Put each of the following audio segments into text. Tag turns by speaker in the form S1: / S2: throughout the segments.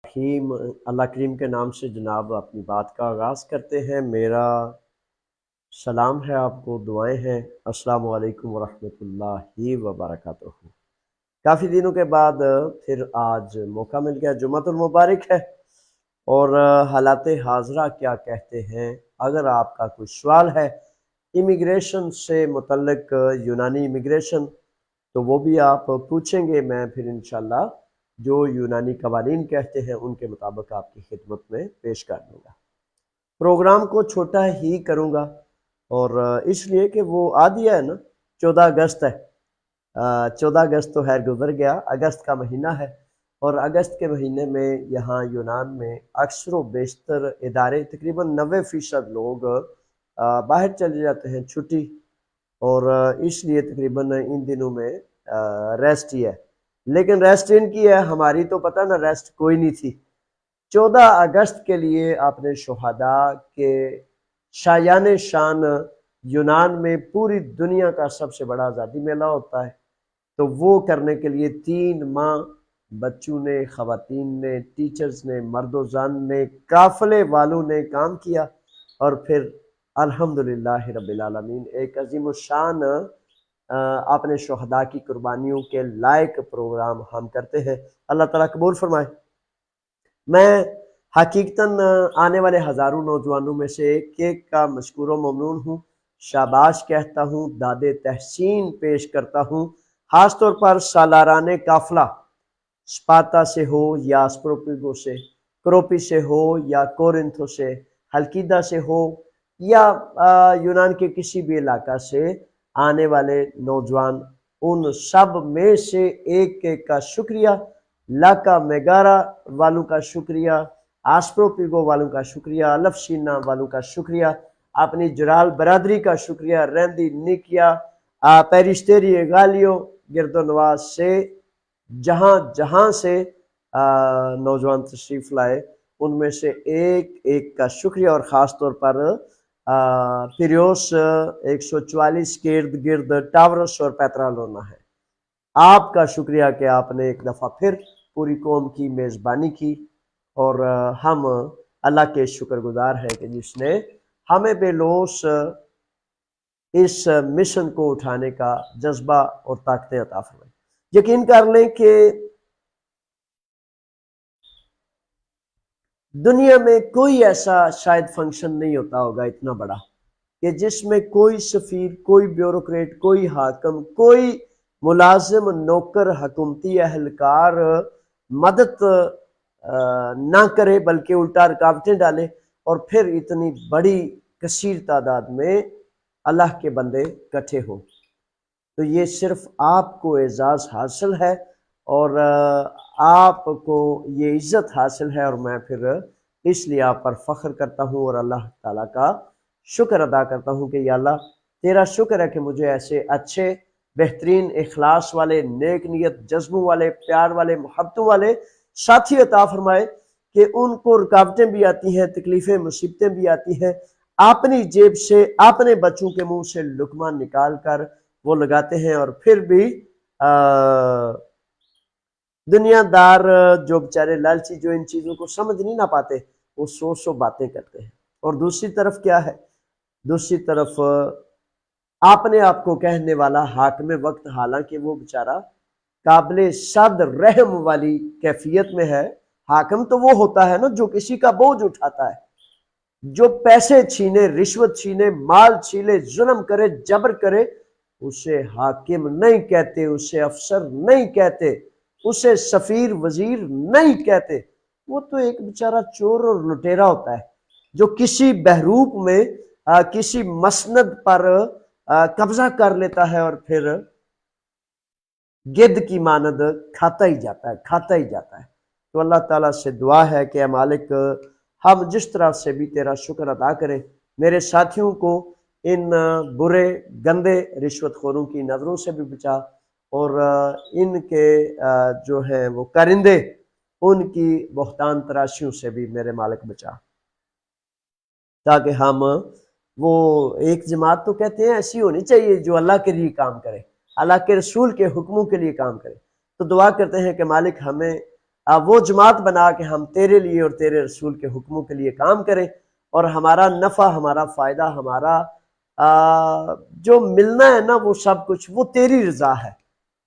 S1: رحیم اللہ کریم کے نام سے جناب اپنی بات کا آغاز کرتے ہیں۔ میرا سلام ہے آپ کو، دعائیں ہیں۔ السلام علیکم ورحمۃ اللہ وبرکاتہ۔ کافی دنوں کے بعد پھر آج موقع مل گیا، جمعۃ المبارک ہے، اور حالات حاضرہ کیا کہتے ہیں۔ اگر آپ کا کوئی سوال ہے امیگریشن سے متعلق، یونانی امیگریشن، تو وہ بھی آپ پوچھیں گے، میں پھر انشاءاللہ جو یونانی قوانین کہتے ہیں ان کے مطابق آپ کی خدمت میں پیش کر دوں گا۔ پروگرام کو چھوٹا ہی کروں گا، اور اس لیے کہ وہ آدھی ہے نا، 14 اگست ہے۔ 14 اگست تو خیر گزر گیا، اگست کا مہینہ ہے، اور اگست کے مہینے میں یہاں یونان میں اکثر و بیشتر ادارے، تقریباً 90% لوگ باہر چلے جاتے ہیں چھٹی، اور اس لیے تقریباً ان دنوں میں ریسٹ ہی ہے۔ لیکن ریسٹ ان کی ہے، ہماری تو پتہ نا ریسٹ کوئی نہیں تھی۔ 14 اگست کے لیے اپنے شہداء کے شایان شان یونان میں پوری دنیا کا سب سے بڑا آزادی میلہ ہوتا ہے، تو وہ کرنے کے لیے 3 ماہ بچوں نے، خواتین نے، ٹیچرز نے، مرد و زن نے، قافلے والوں نے کام کیا، اور پھر الحمدللہ رب العالمین ایک عظیم الشان اپنے شہداء کی قربانیوں کے لائق پروگرام ہم کرتے ہیں۔ اللہ تعالیٰ قبول فرمائے۔ میں حقیقتاً آنے والے ہزاروں نوجوانوں میں سے ایک کا مشکور و ممنون ہوں، شاباش کہتا ہوں، داد تحسین پیش کرتا ہوں، خاص طور پر سالاران قافلہ، سپارتا سے ہو یا اسپروپیگو سے، کروپی سے ہو یا کورنتھو سے، ہلکیدہ سے ہو یا یونان کے کسی بھی علاقہ سے آنے والے نوجوان، ان سب میں سے ایک ایک کا شکریہ، لاکا میگارا والوں کا شکریہ، آسپروپیگو والوں کا شکریہ، الفشینا والوں کا شکریہ، اپنی جرال برادری کا شکریہ، رہندی نکیا، پیرشتری غالیو، گرد و نواز سے، جہاں جہاں سے نوجوان تشریف لائے، ان میں سے ایک ایک کا شکریہ، اور خاص طور پر پیریوس 144 کے ارد گرد ٹاورس اور پیترالونا ہے۔ آپ کا شکریہ کہ آپ نے ایک دفعہ پھر پوری قوم کی میزبانی کی، اور ہم اللہ کے شکر گزار ہیں کہ جس نے ہمیں بے لوث اس مشن کو اٹھانے کا جذبہ اور طاقتیں عطا فرمائیں۔ یقین کر لیں کہ دنیا میں کوئی ایسا شاید فنکشن نہیں ہوتا ہوگا اتنا بڑا کہ جس میں کوئی سفیر، کوئی بیوروکریٹ، کوئی حاکم، کوئی ملازم، نوکر، حکومتی اہلکار مدد نہ کرے بلکہ الٹا رکاوٹیں ڈالے، اور پھر اتنی بڑی کثیر تعداد میں اللہ کے بندے اکٹھے ہوں۔ تو یہ صرف آپ کو اعزاز حاصل ہے، اور آپ کو یہ عزت حاصل ہے، اور میں پھر اس لیے آپ پر فخر کرتا ہوں، اور اللہ تعالیٰ کا شکر ادا کرتا ہوں کہ یا اللہ تیرا شکر ہے کہ مجھے ایسے اچھے، بہترین، اخلاص والے، نیک نیت، جذبوں والے، پیار والے، محبتوں والے ساتھی عطا فرمائے کہ ان کو رکاوٹیں بھی آتی ہیں، تکلیفیں، مصیبتیں بھی آتی ہیں، اپنی جیب سے، اپنے بچوں کے منہ سے لقمہ نکال کر وہ لگاتے ہیں، اور پھر بھی دنیا دار جو بیچارے لالچی، جو ان چیزوں کو سمجھ نہیں نہ پاتے، وہ سو باتیں کرتے ہیں۔ اور دوسری طرف کیا ہے؟ دوسری طرف اپنے آپ کو کہنے والا حاکم وقت، حالانکہ وہ بیچارہ قابل صد رحم والی کیفیت میں ہے۔ حاکم تو وہ ہوتا ہے نا جو کسی کا بوجھ اٹھاتا ہے، جو پیسے چھینے، رشوت چھینے، مال چھینے، ظلم کرے، جبر کرے، اسے حاکم نہیں کہتے، اسے افسر نہیں کہتے، اسے سفیر، وزیر نہیں کہتے۔ وہ تو ایک بیچارہ چور اور لٹیرا ہوتا ہے جو کسی بحروپ میں کسی مسند پر قبضہ کر لیتا ہے، اور پھر گدھ کی مانند کھاتا ہی جاتا ہے، کھاتا ہی جاتا ہے۔ تو اللہ تعالیٰ سے دعا ہے کہ اے مالک، ہم جس طرح سے بھی تیرا شکر ادا کریں، میرے ساتھیوں کو ان برے، گندے رشوت خوروں کی نظروں سے بھی بچا، اور ان کے جو ہیں وہ کرندے، ان کی بہتان تراشیوں سے بھی میرے مالک بچا، تاکہ ہم وہ ایک جماعت تو کہتے ہیں ایسی ہونی چاہیے جو اللہ کے لیے کام کرے، اللہ کے رسول کے حکموں کے لیے کام کرے۔ تو دعا کرتے ہیں کہ مالک ہمیں وہ جماعت بنا کے ہم تیرے لیے اور تیرے رسول کے حکموں کے لیے کام کریں، اور ہمارا نفع، ہمارا فائدہ، ہمارا جو ملنا ہے نا وہ سب کچھ وہ تیری رضا ہے،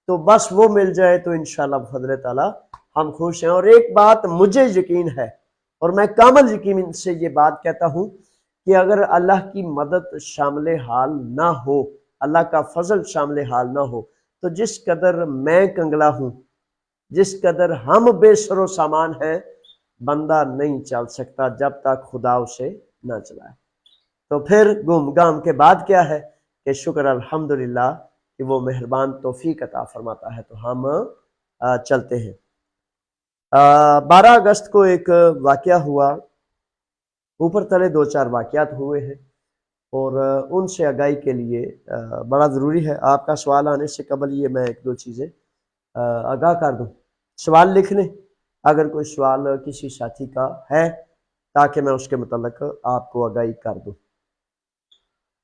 S1: تو بس وہ مل جائے تو انشاءاللہ بفضل تعالیٰ ہم خوش ہیں۔ اور ایک بات مجھے یقین ہے، اور میں کامل یقین سے یہ بات کہتا ہوں کہ اگر اللہ کی مدد شامل حال نہ ہو، اللہ کا فضل شامل حال نہ ہو، تو جس قدر میں کنگلا ہوں، جس قدر ہم بے سر و سامان ہیں، بندہ نہیں چل سکتا جب تک خدا اسے نہ چلائے۔ تو پھر گم گام کے بعد کیا ہے کہ شکر الحمدللہ کہ وہ مہربان توفیق عطا فرماتا ہے، تو ہم چلتے ہیں۔ 12 اگست کو ایک واقعہ ہوا، اوپر تلے 2-4 واقعات ہوئے ہیں، اور ان سے آگاہی کے لیے بڑا ضروری ہے۔ آپ کا سوال آنے سے قبل یہ میں 1-2 چیزیں آگاہ کر دوں۔ سوال لکھ لیں اگر کوئی سوال کسی ساتھی کا ہے، تاکہ میں اس کے متعلق آپ کو آگاہی کر دوں۔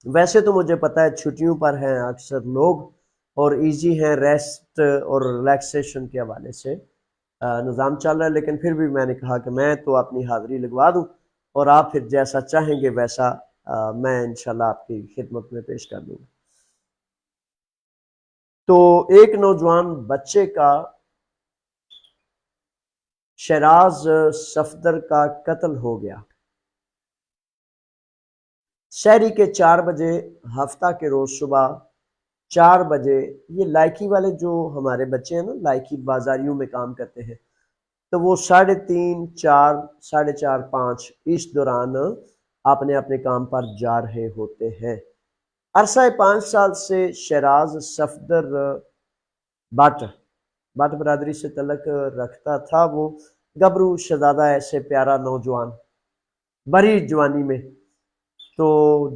S1: ویسے تو مجھے پتہ ہے چھٹیوں پر ہیں اکثر لوگ، اور ایزی ہیں، ریسٹ اور ریلیکسیشن کے حوالے سے نظام چل رہا ہے، لیکن پھر بھی میں نے کہا کہ میں تو اپنی حاضری لگوا دوں، اور آپ پھر جیسا چاہیں گے ویسا میں انشاءاللہ آپ کی خدمت میں پیش کر دوں گا۔ تو ایک نوجوان بچے کا شیراز صفدر کا قتل ہو گیا۔ شہری کے 4 بجے ہفتہ کے روز صبح 4 بجے، یہ لائکی والے جو ہمارے بچے ہیں نا، لائکی بازاریوں میں کام کرتے ہیں، تو وہ 3:30، 4، 4:30، 5 اس دوران اپنے اپنے کام پر جا رہے ہوتے ہیں۔ عرصہ 5 سال سے شیراز صفدر بٹ برادری سے تعلق رکھتا تھا۔ وہ گبرو شہزادہ ایسے پیارا نوجوان بڑی جوانی میں تو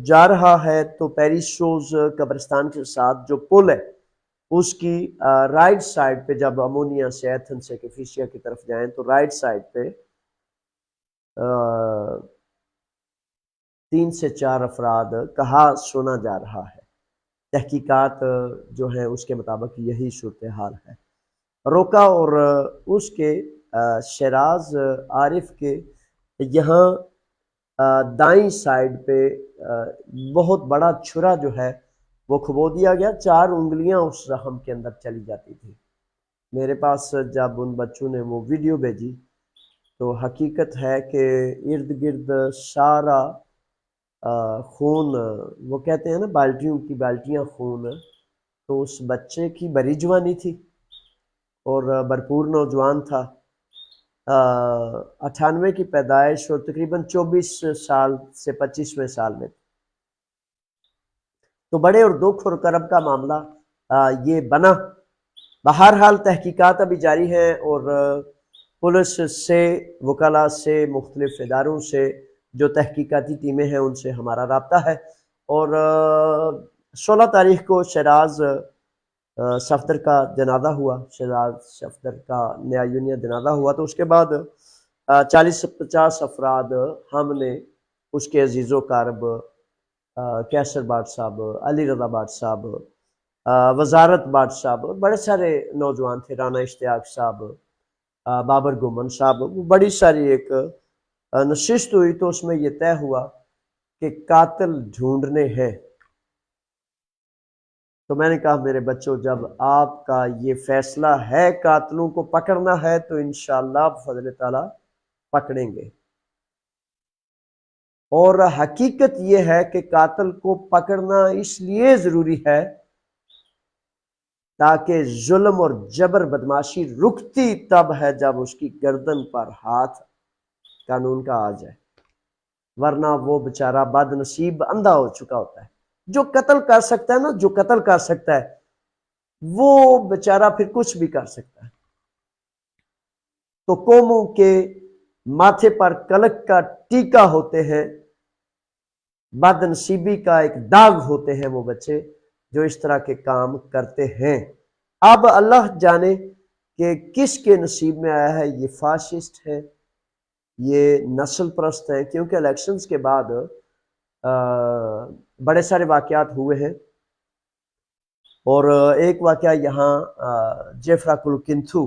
S1: جا رہا ہے، تو پیرس روز قبرستان کے ساتھ جو پل ہے اس کی رائٹ سائڈ پہ، جب امونیا سے ایتھن سے کیفیشیا کی طرف جائیں تو رائٹ سائڈ پہ 3 سے 4 افراد کہا سنا جا رہا ہے۔ تحقیقات جو ہیں اس کے مطابق یہی صورتحال ہے۔ روکا اور اس کے شیراز عارف کے یہاں دائیں سائڈ پہ بہت بڑا چھرا جو ہے وہ کھبو دیا گیا، 4 انگلیاں اس زخم کے اندر چلی جاتی تھی۔ میرے پاس جب ان بچوں نے وہ ویڈیو بھیجی تو حقیقت ہے کہ ارد گرد سارا خون، وہ کہتے ہیں نا بالٹیوں کی بالٹیاں خون، تو اس بچے کی بڑی جوانی تھی اور بھرپور نوجوان تھا، 98 کی پیدائش، اور تقریباً 24 سال سے 25ویں سال میں۔ تو بڑے اور دکھ اور کرب کا معاملہ یہ بنا۔ بہرحال تحقیقات ابھی جاری ہیں، اور پولیس سے، وکلاء سے، مختلف اداروں سے جو تحقیقاتی ٹیمیں ہیں ان سے ہمارا رابطہ ہے، اور 16 تاریخ کو شیراز صفدر کا جنازہ ہوا، شیراز صفدر کا نیا یونیا جنازہ ہوا، تو اس کے بعد 40 سے 50 افراد ہم نے اس کے عزیز و قارب، کیسر بٹ صاحب، علی رضا بٹ صاحب، وزارت بٹ صاحب، بڑے سارے نوجوان تھے، رانا اشتیاق صاحب، بابر گمن صاحب، وہ بڑی ساری ایک نشست ہوئی، تو اس میں یہ طے ہوا کہ قاتل ڈھونڈنے ہیں۔ تو میں نے کہا میرے بچوں، جب آپ کا یہ فیصلہ ہے قاتلوں کو پکڑنا ہے تو انشاءاللہ بفضل تعالیٰ پکڑیں گے، اور حقیقت یہ ہے کہ قاتل کو پکڑنا اس لیے ضروری ہے تاکہ ظلم اور جبر بدماشی رکتی تب ہے جب اس کی گردن پر ہاتھ قانون کا آ جائے، ورنہ وہ بیچارہ بد نصیب اندھا ہو چکا ہوتا ہے۔ جو قتل کر سکتا ہے نا، جو قتل کر سکتا ہے وہ بیچارہ پھر کچھ بھی کر سکتا ہے۔ تو قوموں کے ماتھے پر کلک کا ٹیکا ہوتے ہیں، بد نصیبی کا ایک داغ ہوتے ہیں وہ بچے جو اس طرح کے کام کرتے ہیں۔ اب اللہ جانے کہ کس کے نصیب میں آیا ہے، یہ فاشسٹ ہے، یہ نسل پرست ہیں، کیونکہ الیکشنز کے بعد بڑے سارے واقعات ہوئے ہیں، اور ایک واقعہ یہاں جیفرا کلکنتھو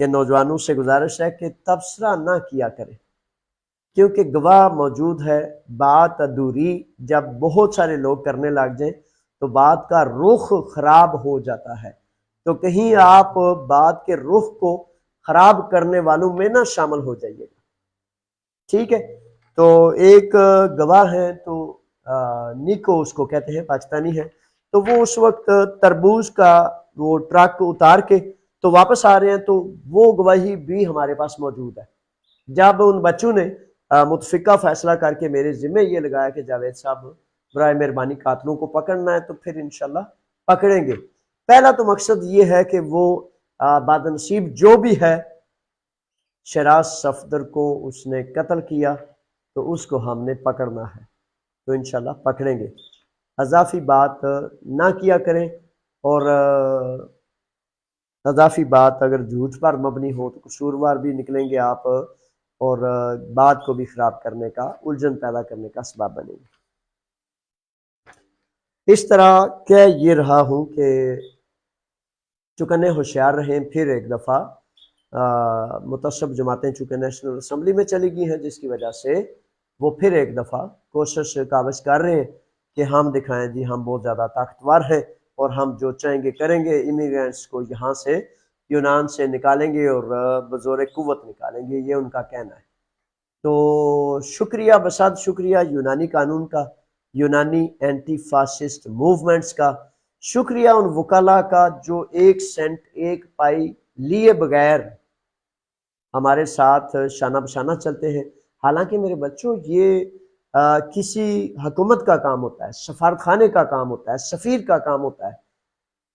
S1: کہ نوجوانوں سے گزارش ہے کہ تبصرہ نہ کیا کرے، کیونکہ گواہ موجود ہے، بات ادھوری جب بہت سارے لوگ کرنے لگ جائیں تو بات کا رخ خراب ہو جاتا ہے، تو کہیں آپ بات کے رخ کو خراب کرنے والوں میں نہ شامل ہو جائیے گا، ٹھیک ہے؟ تو ایک گواہ ہیں، تو نیکو اس کو کہتے ہیں، پاکستانی ہے، تو وہ اس وقت تربوز کا وہ ٹرک اتار کے تو واپس آ رہے ہیں، تو وہ گواہی بھی ہمارے پاس موجود ہے۔ جب ان بچوں نے متفقہ فیصلہ کر کے میرے ذمہ یہ لگایا کہ جاوید صاحب برائے مہربانی قاتلوں کو پکڑنا ہے، تو پھر انشاءاللہ پکڑیں گے۔ پہلا تو مقصد یہ ہے کہ وہ بادنصیب جو بھی ہے شیراز صفدر کو اس نے قتل کیا، تو اس کو ہم نے پکڑنا ہے، تو انشاءاللہ پکڑیں گے۔ اضافی بات نہ کیا کریں، اور اضافی بات اگر جھوٹ پر مبنی ہو تو قصوروار بھی نکلیں گے آپ، اور بات کو بھی خراب کرنے کا، الجھن پیدا کرنے کا سبب بنیں گے۔ اس طرح کہہ یہ رہا ہوں کہ چکنے ہوشیار رہیں۔ پھر ایک دفعہ متعصب جماعتیں چونکہ نیشنل اسمبلی میں چلی گئی ہیں، جس کی وجہ سے وہ پھر ایک دفعہ کوشش کاوش کر رہے ہیں کہ ہم دکھائیں جی ہم بہت زیادہ طاقتور ہیں اور ہم جو چاہیں گے کریں گے، امیگرینٹس کو یہاں سے یونان سے نکالیں گے اور بزور قوت نکالیں گے، یہ ان کا کہنا ہے۔ تو شکریہ، بسات شکریہ یونانی قانون کا، یونانی اینٹی فاسسٹ موومنٹس کا، شکریہ ان وکلاء کا جو 1 سینٹ 1 پائی لیے بغیر ہمارے ساتھ شانہ بشانہ چلتے ہیں۔ حالانکہ میرے بچوں یہ کسی حکومت کا کام ہوتا ہے، سفارت خانے کا کام ہوتا ہے، سفیر کا کام ہوتا ہے۔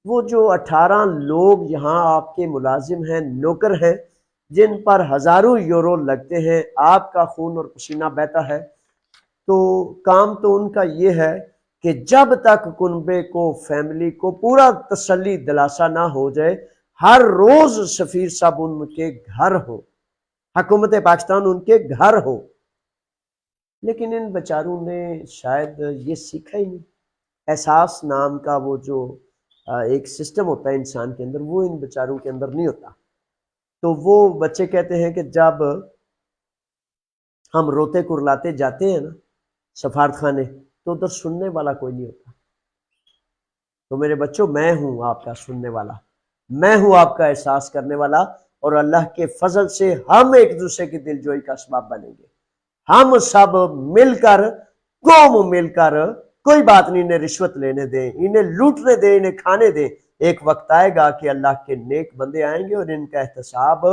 S1: وہ جو 18 لوگ یہاں آپ کے ملازم ہیں، نوکر ہیں، جن پر ہزاروں یورو لگتے ہیں، آپ کا خون اور پسینہ بہتا ہے، تو کام تو ان کا یہ ہے کہ جب تک کنبے کو، فیملی کو پورا تسلی دلاسا نہ ہو جائے، ہر روز سفیر صاحب ان کے گھر ہو، حکومت پاکستان ان کے گھر ہو۔ لیکن ان بیچاروں نے شاید یہ سیکھا ہی نہیں، احساس نام کا وہ جو ایک سسٹم ہوتا ہے انسان کے اندر، وہ ان بیچاروں کے اندر نہیں ہوتا۔ تو وہ بچے کہتے ہیں کہ جب ہم روتے کرلاتے جاتے ہیں نا سفارت خانے، تو ادھر سننے والا کوئی نہیں ہوتا۔ تو میرے بچوں، میں ہوں آپ کا سننے والا، میں ہوں آپ کا احساس کرنے والا، اور اللہ کے فضل سے ہم ایک دوسرے کی دل جوئی کا سبب بنیں گے۔ ہم سب مل کر، قوم مل کر، کوئی بات نہیں انہیں رشوت لینے دیں، انہیں لوٹنے دیں، انہیں کھانے دیں۔ ایک وقت آئے گا کہ اللہ کے نیک بندے آئیں گے اور ان کا احتساب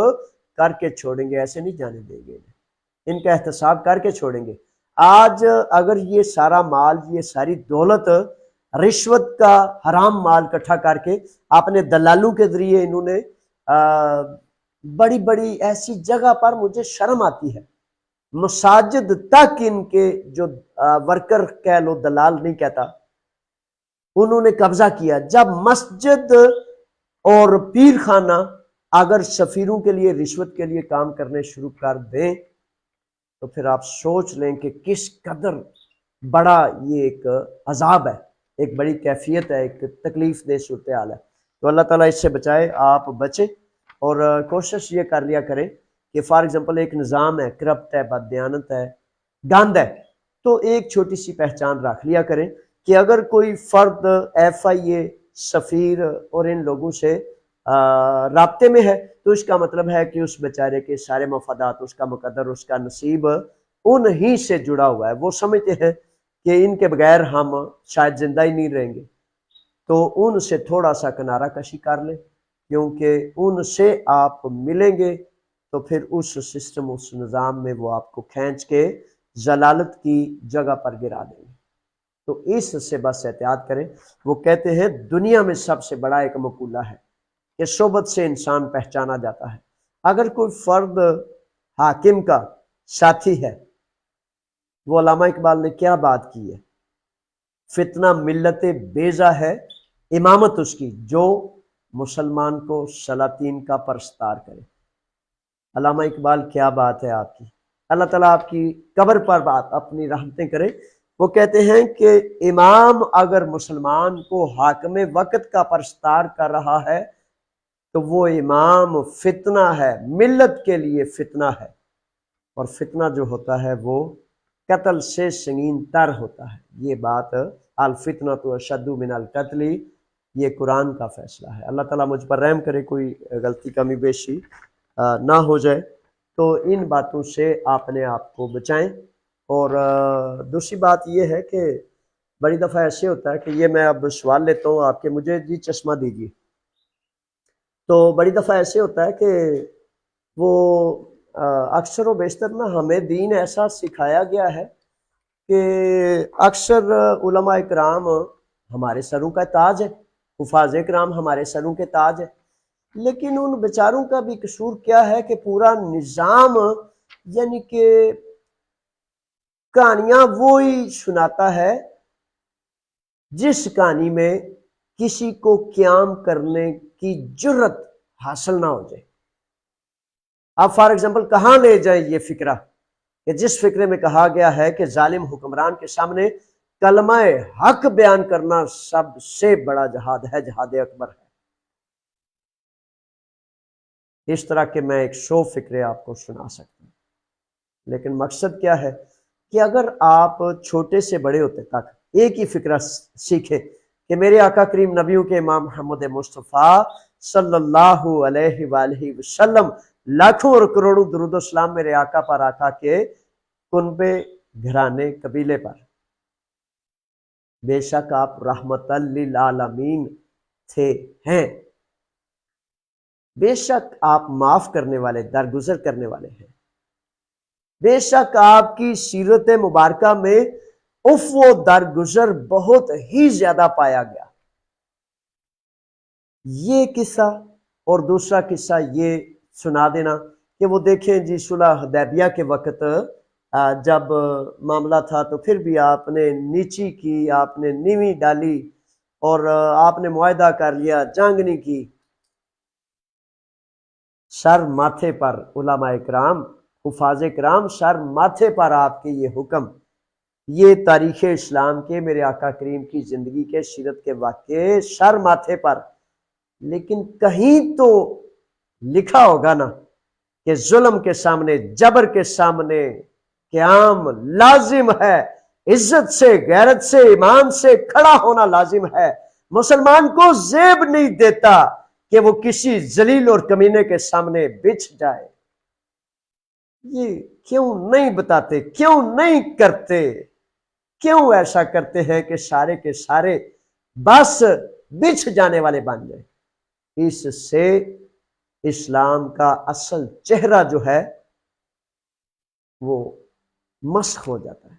S1: کر کے چھوڑیں گے، ایسے نہیں جانے دیں گے، ان کا احتساب کر کے چھوڑیں گے۔ آج اگر یہ سارا مال، یہ ساری دولت، رشوت کا حرام مال اکٹھا کر کے اپنے دلالوں کے ذریعے انہوں نے بڑی بڑی ایسی جگہ پر، مجھے شرم آتی ہے، مساجد تک ان کے جو ورکر کہہ لو، دلال نہیں کہتا، انہوں نے قبضہ کیا۔ جب مسجد اور پیر خانہ اگر سفیروں کے لیے رشوت کے لیے کام کرنے شروع کر دیں، تو پھر آپ سوچ لیں کہ کس قدر بڑا یہ ایک عذاب ہے، ایک بڑی کیفیت ہے، ایک تکلیف دہ صورتحال ہے۔ تو اللہ تعالیٰ اس سے بچائے، آپ بچیں، اور کوشش یہ کر لیا کریں کہ فار ایگزامپل ایک نظام ہے، کرپٹ ہے، بددیانت ہے، گند ہے، تو ایک چھوٹی سی پہچان رکھ لیا کریں کہ اگر کوئی فرد ایف آئی اے، سفیر اور ان لوگوں سے رابطے میں ہے، تو اس کا مطلب ہے کہ اس بیچارے کے سارے مفادات، اس کا مقدر، اس کا نصیب انہی سے جڑا ہوا ہے۔ وہ سمجھتے ہیں کہ ان کے بغیر ہم شاید زندہ ہی نہیں رہیں گے، تو ان سے تھوڑا سا کنارہ کشی کر لیں، کیونکہ ان سے آپ ملیں گے تو پھر اس سسٹم، اس نظام میں وہ آپ کو کھینچ کے ضلالت کی جگہ پر گرا دیں گے۔ تو اس سے بس احتیاط کریں۔ وہ کہتے ہیں دنیا میں سب سے بڑا ایک مقولہ ہے کہ صحبت سے انسان پہچانا جاتا ہے۔ اگر کوئی فرد حاکم کا ساتھی ہے، وہ علامہ اقبال نے کیا بات کی ہے، فتنہ ملت بیضا ہے امامت اس کی، جو مسلمان کو سلاطین کا پرستار کرے۔ علامہ اقبال کیا بات ہے آپ کی، اللہ تعالیٰ آپ کی قبر پر بات اپنی رحمتیں کرے۔ وہ کہتے ہیں کہ امام اگر مسلمان کو حاکم وقت کا پرستار کر رہا ہے، تو وہ امام فتنہ ہے، ملت کے لیے فتنہ ہے، اور فتنہ جو ہوتا ہے وہ قتل سے سنگین تر ہوتا ہے۔ یہ بات الفتنہ تو اشد من القتل، یہ قرآن کا فیصلہ ہے۔ اللہ تعالیٰ مجھ پر رحم کرے، کوئی غلطی کمی بیشی نہ ہو جائے، تو ان باتوں سے آپ نے آپ کو بچائیں۔ اور دوسری بات یہ ہے کہ بڑی دفعہ ایسے ہوتا ہے کہ یہ میں اب سوال لیتا ہوں آپ کے، مجھے جی چشمہ دیجیے، تو بڑی دفعہ ایسے ہوتا ہے کہ وہ اکثر و بیشتر نا ہمیں دین ایسا سکھایا گیا ہے کہ اکثر علماء کرام ہمارے سروں کا تاج ہے، حفاظ کرام ہمارے سروں کے تاج ہے، لیکن ان بیچاروں کا بھی قصور کیا ہے کہ پورا نظام یعنی کہ کہانیاں وہی سناتا ہے جس کہانی میں کسی کو قیام کرنے کی جرت حاصل نہ ہو جائے۔ آپ فار ایگزامپل کہاں لے جائیں یہ فکرہ کہ جس فکرے میں کہا گیا ہے کہ ظالم حکمران کے سامنے کلمہ حق بیان کرنا سب سے بڑا جہاد ہے، جہاد اکبر ہے۔ اس طرح کے میں 100 فکرے آپ کو سنا سکتا ہوں، لیکن مقصد کیا ہے کہ اگر آپ چھوٹے سے بڑے ہوتے تک ایک ہی فکرہ سیکھے کہ میرے آقا کریم نبیوں کے امام محمد مصطفیٰ صلی اللہ علیہ وآلہ وسلم لاکھوں اور کروڑوں درود و سلام میرے آقا پر، آقا کے کنبے گھرانے قبیلے پر، بے شک آپ رحمت للعالمین تھے ہیں، بے شک آپ معاف کرنے والے، درگزر کرنے والے ہیں، بے شک آپ کی سیرت مبارکہ میں عفو و درگزر بہت ہی زیادہ پایا گیا۔ یہ قصہ اور دوسرا قصہ یہ سنا دینا کہ وہ دیکھیں جی صلح حدیبیہ کے وقت جب معاملہ تھا تو پھر بھی آپ نے نیچی کی، آپ نے نیوی ڈالی، اور آپ نے معاہدہ کر لیا، جنگ نہیں کی۔ سر ماتھے پر علماء کرام، حفاظ کرام، سر ماتھے پر آپ کے یہ حکم، یہ تاریخ اسلام کے میرے آقا کریم کی زندگی کے سیرت کے واقعے سر ماتھے پر، لیکن کہیں تو لکھا ہوگا نا کہ ظلم کے سامنے، جبر کے سامنے قیام لازم ہے، عزت سے، غیرت سے، ایمان سے کھڑا ہونا لازم ہے۔ مسلمان کو زیب نہیں دیتا کہ وہ کسی ذلیل اور کمینے کے سامنے بچھ جائے۔ یہ کیوں نہیں بتاتے، کیوں نہیں کرتے، کیوں ایسا کرتے ہیں کہ سارے کے سارے بس بچھ جانے والے بن جائیں؟ اس سے اسلام کا اصل چہرہ جو ہے وہ مسخ ہو جاتا ہے۔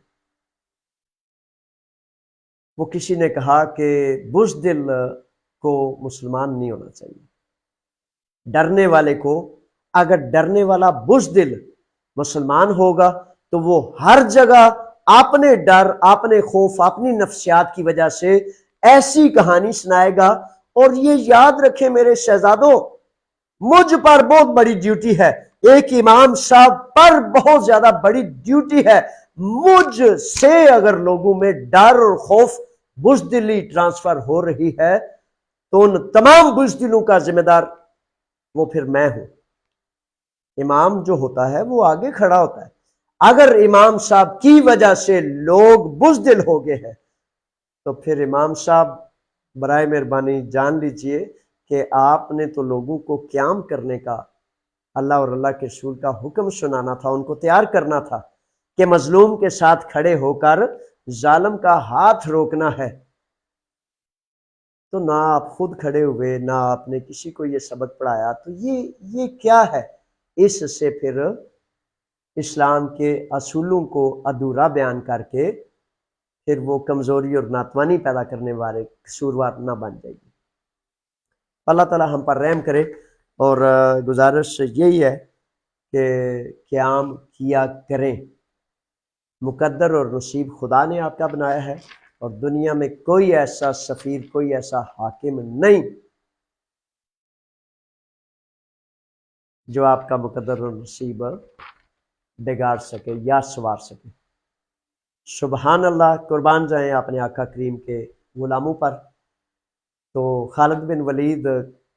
S1: وہ کسی نے کہا کہ بزدل کو مسلمان نہیں ہونا چاہیے، ڈرنے والے کو، اگر ڈرنے والا بزدل مسلمان ہوگا تو وہ ہر جگہ اپنے ڈر، اپنے خوف، اپنی نفسیات کی وجہ سے ایسی کہانی سنائے گا۔ اور یہ یاد رکھیں میرے شہزادوں، مجھ پر بہت بڑی ڈیوٹی ہے، ایک امام صاحب پر بہت زیادہ بڑی ڈیوٹی ہے۔ مجھ سے اگر لوگوں میں ڈر اور خوف، بزدلی ٹرانسفر ہو رہی ہے تو ان تمام بزدلوں کا ذمہ دار وہ پھر میں ہوں۔ امام جو ہوتا ہے وہ آگے کھڑا ہوتا ہے۔ اگر امام صاحب کی وجہ سے لوگ بزدل ہو گئے ہیں تو پھر امام صاحب برائے مہربانی جان لیجئے کہ آپ نے تو لوگوں کو قیام کرنے کا، اللہ اور اللہ کے رسول کا حکم سنانا تھا، ان کو تیار کرنا تھا کہ مظلوم کے ساتھ کھڑے ہو کر ظالم کا ہاتھ روکنا ہے۔ تو نہ آپ خود کھڑے ہوئے، نہ آپ نے کسی کو یہ سبق پڑھایا، تو یہ کیا ہے؟ اس سے پھر اسلام کے اصولوں کو ادھورا بیان کر کے پھر وہ کمزوری اور ناتوانی پیدا کرنے والے قصوروار نہ بن جائے گی۔ اللہ تعالی ہم پر رحم کرے، اور گزارش یہی ہے کہ قیام کیا کریں۔ مقدر اور نصیب خدا نے آپ کا بنایا ہے، اور دنیا میں کوئی ایسا سفیر، کوئی ایسا حاکم نہیں جو آپ کا مقدر اور نصیب بگاڑ سکے یا سوار سکے۔ سبحان اللہ، قربان جائیں اپنے آقا کریم کے غلاموں پر۔ تو خالد بن ولید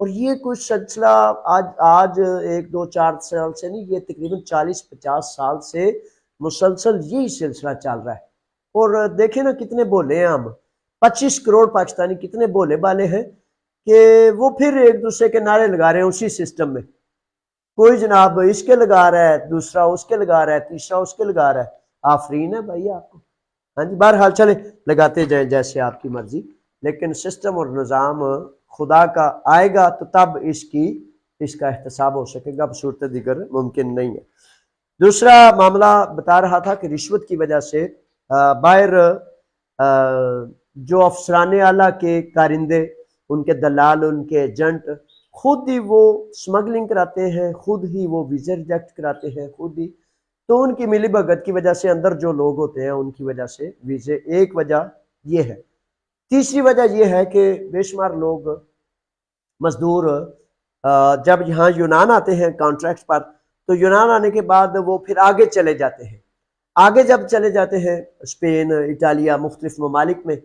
S1: اور یہ کچھ سلسلہ آج 1 2 4 سال سے نہیں، یہ تقریباً 40 50 سال سے مسلسل یہی سلسلہ چل رہا ہے۔ اور دیکھیں نا کتنے بولے ہیں ہم، 25 کروڑ پاکستانی کتنے بولے بالے ہیں کہ وہ پھر ایک دوسرے کے نعرے لگا رہے ہیں اسی سسٹم میں۔ کوئی جناب اس کے لگا رہا ہے، دوسرا اس کے لگا رہا ہے، تیسرا اس کے لگا رہا ہے۔ آفرین ہے بھائی آپ کو۔ ہاں جی، بہرحال چلے لگاتے جائیں جیسے آپ کی مرضی، لیکن سسٹم اور نظام خدا کا آئے گا تو تب اس کا احتساب ہو سکے گا، اب صورت دیگر ممکن نہیں ہے۔ دوسرا معاملہ بتا رہا تھا کہ رشوت کی وجہ سے باہر جو افسران اعلیٰ کے کارندے، ان کے دلال، ان کے ایجنٹ خود ہی وہ سمگلنگ کراتے ہیں، خود ہی وہ ویزے ریجیکٹ کراتے ہیں، خود ہی۔ تو ان کی ملی بھگت کی وجہ سے اندر جو لوگ ہوتے ہیں ان کی وجہ سے ویزے، ایک وجہ یہ ہے۔ تیسری وجہ یہ ہے کہ بے شمار لوگ مزدور جب یہاں یونان آتے ہیں کانٹریکٹ پر، تو یونان آنے کے بعد وہ پھر آگے چلے جاتے ہیں۔ آگے جب چلے جاتے ہیں اسپین، اٹالیا، مختلف ممالک میں،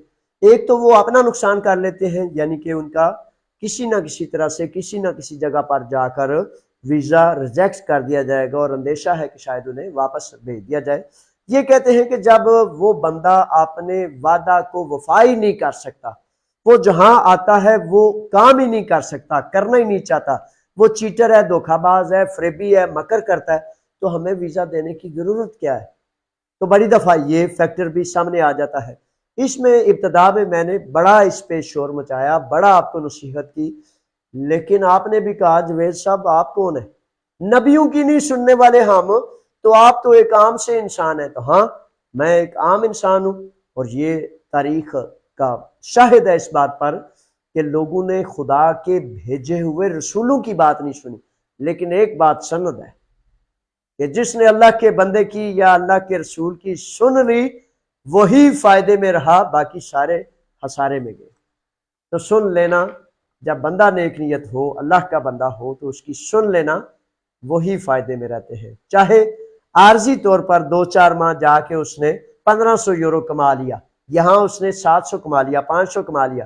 S1: ایک تو وہ اپنا نقصان کر لیتے ہیں، یعنی کہ ان کا کسی نہ کسی طرح سے کسی نہ کسی جگہ پر جا کر ویزا ریجیکٹ کر دیا جائے گا، اور اندیشہ ہے کہ شاید انہیں واپس بھیج دیا جائے۔ یہ کہتے ہیں کہ جب وہ بندہ اپنے وعدہ کو وفا ہی نہیں کر سکتا، وہ جہاں آتا ہے وہ کام ہی نہیں کر سکتا، کرنا ہی نہیں چاہتا، وہ چیٹر ہے، دھوکہ باز ہے، فریبی ہے، مکر کرتا ہے، تو ہمیں ویزا دینے کی ضرورت کیا ہے؟ تو بڑی دفعہ یہ فیکٹر بھی سامنے آ جاتا ہے۔ اس میں ابتدا میں نے بڑا اس پہ شور مچایا، بڑا آپ کو نصیحت کی، لیکن آپ نے بھی کہا جوید صاحب آپ کون ہیں؟ نبیوں کی نہیں سننے والے ہم، تو آپ تو ایک عام سے انسان ہیں۔ تو ہاں، میں ایک عام انسان ہوں، اور یہ تاریخ کا شاہد ہے اس بات پر کہ لوگوں نے خدا کے بھیجے ہوئے رسولوں کی بات نہیں سنی، لیکن ایک بات سند ہے کہ جس نے اللہ کے بندے کی یا اللہ کے رسول کی سن لی وہی فائدے میں رہا، باقی سارے خسارے میں گئے۔ تو سن لینا، جب بندہ نیک نیت ہو، اللہ کا بندہ ہو، تو اس کی سن لینا، وہی فائدے میں رہتے ہیں۔ چاہے عارضی طور پر 2 4 ماہ جا کے اس نے 1500 یورو کما لیا، یہاں اس نے 700 کما لیا، 500 کما لیا،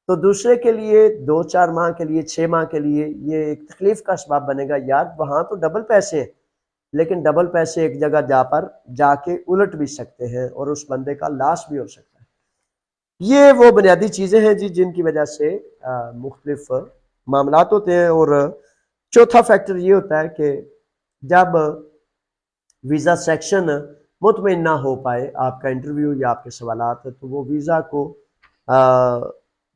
S1: تو دوسرے کے لیے 2 4 ماہ کے لیے، 6 ماہ کے لیے یہ ایک تکلیف کا اسباب بنے گا۔ یار وہاں تو ڈبل پیسے ہیں، لیکن ڈبل پیسے ایک جگہ جا کے الٹ بھی سکتے ہیں، اور اس بندے کا لاس بھی ہو سکتا ہے۔ یہ وہ بنیادی چیزیں ہیں جی جن کی وجہ سے مختلف معاملات ہوتے ہیں۔ اور چوتھا فیکٹر یہ ہوتا ہے کہ جب ویزا سیکشن مطمئن نہ ہو پائے آپ کا انٹرویو یا آپ کے سوالات، تو وہ ویزا کو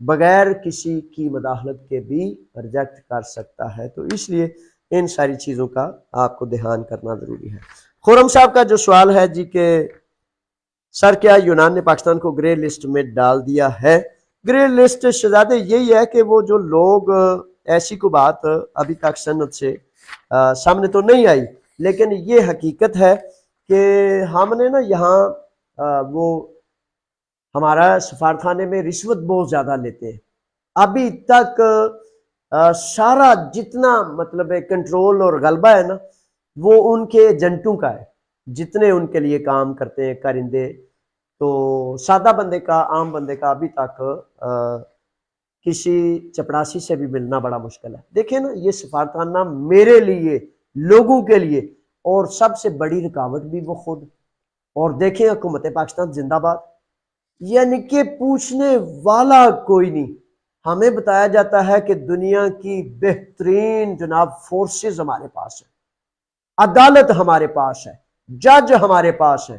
S1: بغیر کسی کی مداخلت کے بھی ریجیکٹ کر سکتا ہے۔ تو اس لیے ان ساری چیزوں کا آپ کو دھیان کرنا ضروری ہے۔ خورم صاحب کا جو سوال ہے جی کہ سر کیا یونان نے پاکستان کو گرے لسٹ میں ڈال دیا ہے؟ گرے لسٹ شہزادے یہی ہے کہ وہ جو لوگ، ایسی کو بات ابھی تک سند سے سامنے تو نہیں آئی، لیکن یہ حقیقت ہے کہ ہم نے نا یہاں وہ ہمارا سفارتخانے میں رشوت بہت زیادہ لیتے ہیں۔ ابھی تک سارا جتنا مطلب کنٹرول اور غلبہ ہے نا، وہ ان کے ایجنٹوں کا ہے، جتنے ان کے لیے کام کرتے ہیں کارندے۔ تو سادہ بندے کا، عام بندے کا ابھی تک کسی چپڑاسی سے بھی ملنا بڑا مشکل ہے۔ دیکھیں نا، یہ سفارتخانہ میرے لیے، لوگوں کے لیے، اور سب سے بڑی رکاوٹ بھی وہ خود۔ اور دیکھیں حکومت پاکستان زندہ باد، یعنی کہ پوچھنے والا کوئی نہیں۔ ہمیں بتایا جاتا ہے کہ دنیا کی بہترین جناب فورسز ہمارے پاس ہے، عدالت ہمارے پاس ہے، جج ہمارے پاس ہے۔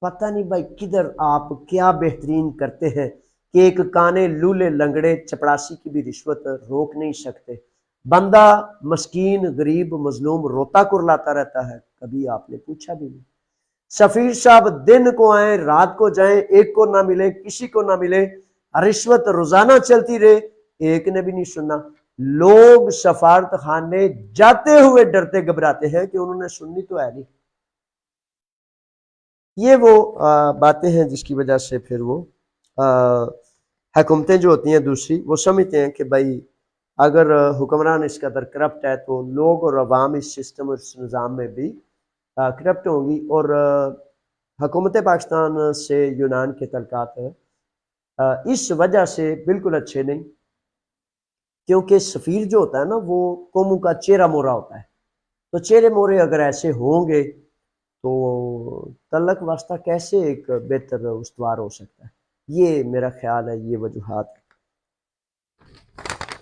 S1: پتہ نہیں بھائی کدھر آپ کیا بہترین کرتے ہیں کہ ایک کانے لولے لنگڑے چپڑاسی کی بھی رشوت روک نہیں سکتے۔ بندہ مسکین، غریب، مظلوم روتا کرلاتا رہتا ہے، کبھی آپ نے پوچھا بھی نہیں۔ سفیر صاحب دن کو آئیں، رات کو جائیں، ایک کو نہ ملے، کسی کو نہ ملے، رشوت روزانہ چلتی رہے، ایک نے بھی نہیں سننا۔ لوگ سفارت خانے جاتے ہوئے ڈرتے گھبراتے ہیں کہ انہوں نے سننی تو ہے نہیں۔ یہ وہ باتیں ہیں جس کی وجہ سے پھر وہ حکومتیں جو ہوتی ہیں دوسری، وہ سمجھتے ہیں کہ بھائی اگر حکمران اس قدر کرپٹ ہے تو لوگ اور عوام اس سسٹم اور اس نظام میں بھی کرپٹ ہوں گی۔ اور حکومت پاکستان سے یونان کے تعلقات اس وجہ سے بالکل اچھے نہیں کیونکہ سفیر جو ہوتا ہے نا وہ قوموں کا چہرہ مورا ہوتا ہے، تو چہرے مورے اگر ایسے ہوں گے تو تعلق واسطہ کیسے ایک بہتر استوار ہو سکتا ہے؟ یہ میرا خیال ہے، یہ وجوہات۔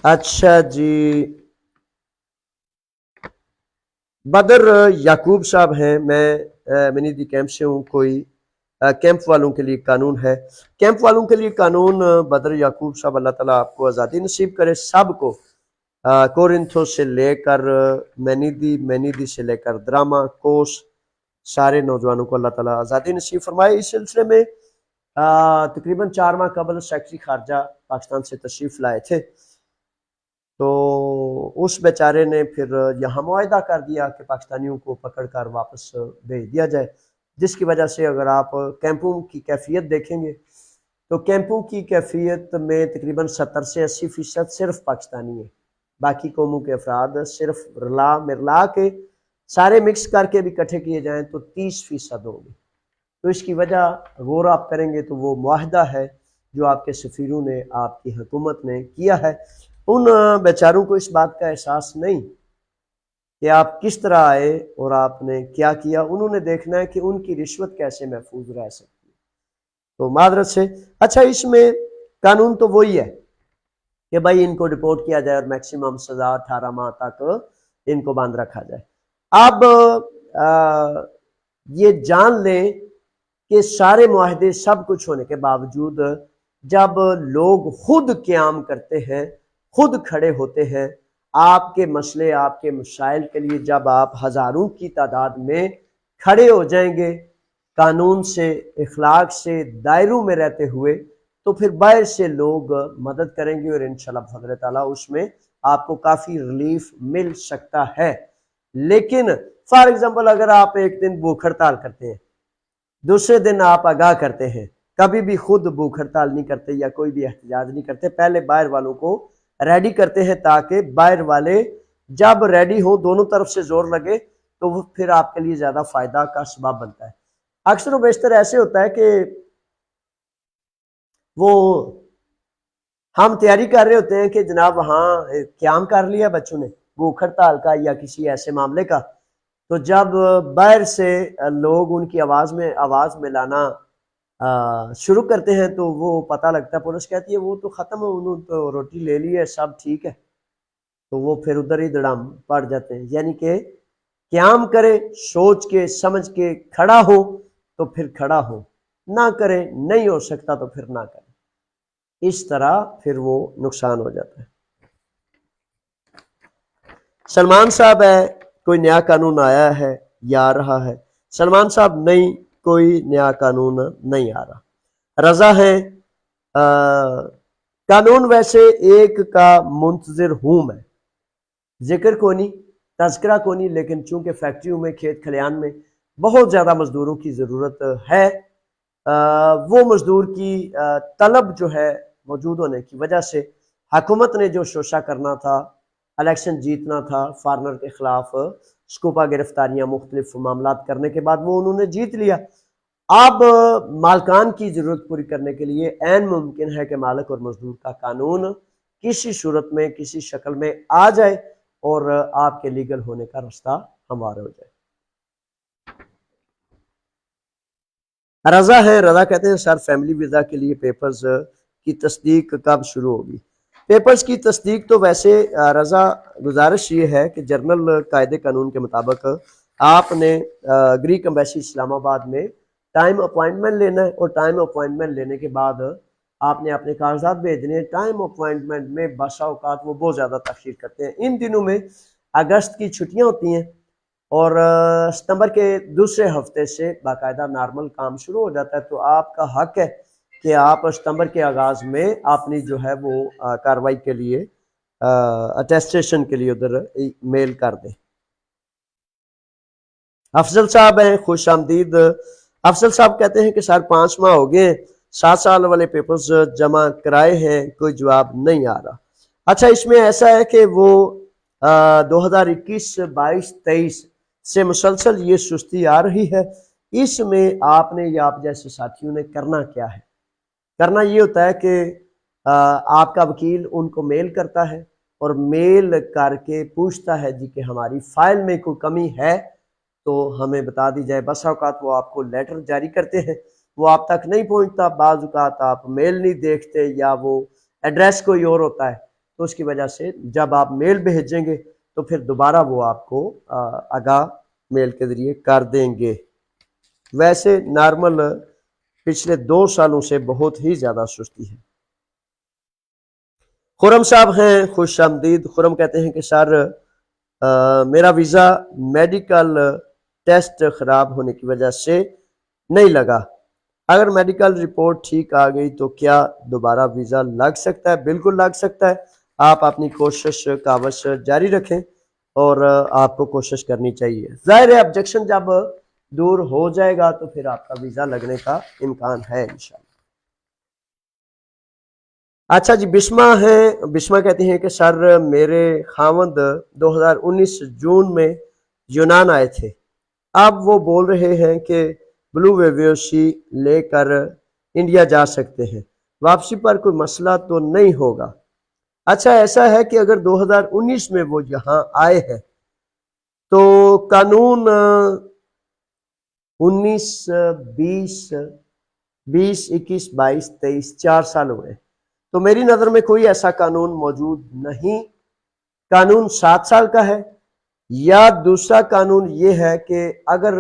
S1: اچھا جی، بدر یعقوب صاحب ہیں، میں منی دی کیمپ سے ہوں، کوئی کیمپ والوں کے لیے قانون ہے؟ کیمپ والوں کے لیے قانون، بدر یعقوب صاحب، اللہ تعالیٰ آپ کو آزادی نصیب کرے سب کو، کورنتھو سے لے کر مینیدی سے لے کر دراما کوس، سارے نوجوانوں کو اللہ تعالیٰ آزادی نصیب فرمائے۔ اس سلسلے میں تقریباً 4 ماہ قبل سیکرٹری خارجہ پاکستان سے تشریف لائے تھے، تو اس بیچارے نے پھر یہاں معاہدہ کر دیا کہ پاکستانیوں کو پکڑ کر واپس بھیج دیا جائے، جس کی وجہ سے اگر آپ کیمپوں کی کیفیت دیکھیں گے تو کیمپوں کی کیفیت میں تقریباً 70 سے 80% صرف پاکستانی ہیں، باقی قوموں کے افراد صرف مرلا کے سارے مکس کر کے بھی اکٹھے کیے جائیں تو 30% ہوں گے۔ تو اس کی وجہ غور آپ کریں گے تو وہ معاہدہ ہے جو آپ کے سفیروں نے، آپ کی حکومت نے کیا ہے۔ ان بیچاروں کو اس بات کا احساس نہیں کہ آپ کس طرح آئے اور آپ نے کیا کیا، انہوں نے دیکھنا ہے کہ ان کی رشوت کیسے محفوظ رہ سکتی ہے۔ تو معذرت سے، اچھا اس میں قانون تو وہی ہے کہ بھائی ان کو ڈپورٹ کیا جائے اور میکسیمم سزا 18 ماہ تک ان کو بند رکھا جائے۔ اب یہ جان لیں کہ سارے معاہدے سب کچھ ہونے کے باوجود جب لوگ خود قیام کرتے ہیں، خود کھڑے ہوتے ہیں آپ کے مسئلے، آپ کے مسائل کے لیے، جب آپ ہزاروں کی تعداد میں کھڑے ہو جائیں گے قانون سے، اخلاق سے دائروں میں رہتے ہوئے، تو پھر باہر سے لوگ مدد کریں گے اور انشاءاللہ بفضل تعالیٰ اس میں آپ کو کافی ریلیف مل سکتا ہے۔ لیکن فار ایگزامپل اگر آپ ایک دن بھوک ہڑتال کرتے ہیں، دوسرے دن آپ آگاہ کرتے ہیں، کبھی بھی خود بھوک ہڑتال نہیں کرتے یا کوئی بھی احتجاج نہیں کرتے، پہلے باہر والوں کو ریڈی کرتے ہیں تاکہ باہر والے جب ریڈی ہو دونوں طرف سے زور لگے تو وہ پھر آپ کے لیے زیادہ فائدہ کا سبب بنتا ہے۔ اکثر و بیشتر ایسے ہوتا ہے کہ وہ ہم تیاری کر رہے ہوتے ہیں کہ جناب وہاں قیام کر لیا بچوں نے بھوک ہڑتال کا یا کسی ایسے معاملے کا، تو جب باہر سے لوگ ان کی آواز میں لانا شروع کرتے ہیں تو وہ پتہ لگتا ہے، پولیس کہتی ہے وہ تو ختم ہے، انہوں نے تو روٹی لے لی ہے، سب ٹھیک ہے، تو وہ پھر ادھر ہی دڑام پڑ جاتے ہیں۔ یعنی کہ قیام کرے، سوچ کے سمجھ کے کھڑا ہو تو پھر کھڑا ہو، نہ کرے نہیں ہو سکتا تو پھر نہ کرے، اس طرح پھر وہ نقصان ہو جاتا ہے۔ سلمان صاحب ہے، کوئی نیا قانون آیا ہے یا آ رہا ہے؟ سلمان صاحب نہیں، کوئی نیا قانون نہیں آ رہا۔ رضا ہے، قانون ویسے ایک کا منتظر ہوں میں، ذکر کو نہیں، تذکرہ کو نہیں، لیکن چونکہ فیکٹریوں میں، کھیت کھلیان میں بہت زیادہ مزدوروں کی ضرورت ہے، وہ مزدور کی طلب جو ہے موجود ہونے کی وجہ سے حکومت نے جو شوشہ کرنا تھا، الیکشن جیتنا تھا، فارنر کے خلاف سکوپا گرفتاریاں، مختلف معاملات کرنے کے بعد وہ انہوں نے جیت لیا۔ اب مالکان کی ضرورت پوری کرنے کے لیے عین ممکن ہے کہ مالک اور مزدور کا قانون کسی صورت میں، کسی شکل میں آ جائے اور آپ کے لیگل ہونے کا راستہ ہموار ہو جائے۔ رضا ہے، رضا کہتے ہیں سر فیملی ویزا کے لیے پیپرز کی تصدیق کب شروع ہوگی؟ پیپرز کی تصدیق تو ویسے رضا گزارش یہ ہے کہ جرنل قاعدے قانون کے مطابق آپ نے گریک امبیسی اسلام آباد میں ٹائم اپوائنٹمنٹ لینا ہے، اور ٹائم اپوائنٹمنٹ لینے کے بعد آپ نے اپنے کاغذات بھیجنے ہیں۔ ٹائم اپوائنٹمنٹ میں بسا اوقات وہ بہت زیادہ تاخیر کرتے ہیں۔ ان دنوں میں اگست کی چھٹیاں ہوتی ہیں اور ستمبر کے دوسرے ہفتے سے باقاعدہ نارمل کام شروع ہو جاتا ہے، تو آپ کا حق ہے کہ آپ ستمبر کے آغاز میں اپنی جو ہے وہ کارروائی کے لیے اٹیسٹیشن کے لیے ادھر میل کر دیں۔ افضل صاحب ہیں، خوش آمدید۔ افضل صاحب کہتے ہیں کہ سر 5 ماہ ہو گئے، 7 سال والے پیپرز جمع کرائے ہیں، کوئی جواب نہیں آ رہا۔ اچھا اس میں ایسا ہے کہ وہ 2021، 22، 23 سے مسلسل یہ سستی آ رہی ہے۔ اس میں آپ نے یا آپ جیسے ساتھیوں نے کرنا کیا ہے؟ کرنا یہ ہوتا ہے کہ آپ کا وکیل ان کو میل کرتا ہے اور میل کر کے پوچھتا ہے جی کہ ہماری فائل میں کوئی کمی ہے تو ہمیں بتا دی جائے. بس اوقات وہ آپ کو لیٹر جاری کرتے ہیں، وہ آپ تک نہیں پہنچتا، بعض اوقات آپ میل نہیں دیکھتے یا وہ ایڈریس کوئی اور ہوتا ہے، تو اس کی وجہ سے جب آپ میل بھیجیں گے تو پھر دوبارہ وہ آپ کو آگاہ میل کے ذریعے کر دیں گے. ویسے نارمل پچھلے 2 سالوں سے بہت ہی زیادہ سستی ہے. خرم صاحب ہیں، خوش آمدید. خرم کہتے ہیں کہ سر میرا ویزا میڈیکل ٹیسٹ خراب ہونے کی وجہ سے نہیں لگا، اگر میڈیکل رپورٹ ٹھیک آ گئی تو کیا دوبارہ ویزا لگ سکتا ہے؟ بالکل لگ سکتا ہے. آپ اپنی کوشش کاوش جاری رکھیں اور آپ کو کوشش کرنی چاہیے. ظاہر ہے آبجیکشن جب دور ہو جائے گا تو پھر آپ کا ویزا لگنے کا امکان ہے انشاءاللہ. اچھا جی، بسما ہیں. بسما کہتی ہیں کہ سر میرے خاوند 2019 جون میں یونان آئے تھے، اب وہ بول رہے ہیں کہ بلو ویوسی لے کر انڈیا جا سکتے ہیں، واپسی پر کوئی مسئلہ تو نہیں ہوگا؟ اچھا ایسا ہے کہ اگر 2019 میں وہ یہاں آئے ہیں تو قانون 19 20 20 21 22 23 4 سال ہوئے، تو میری نظر میں کوئی ایسا قانون موجود نہیں. قانون 7 سال کا ہے، یا دوسرا قانون یہ ہے کہ اگر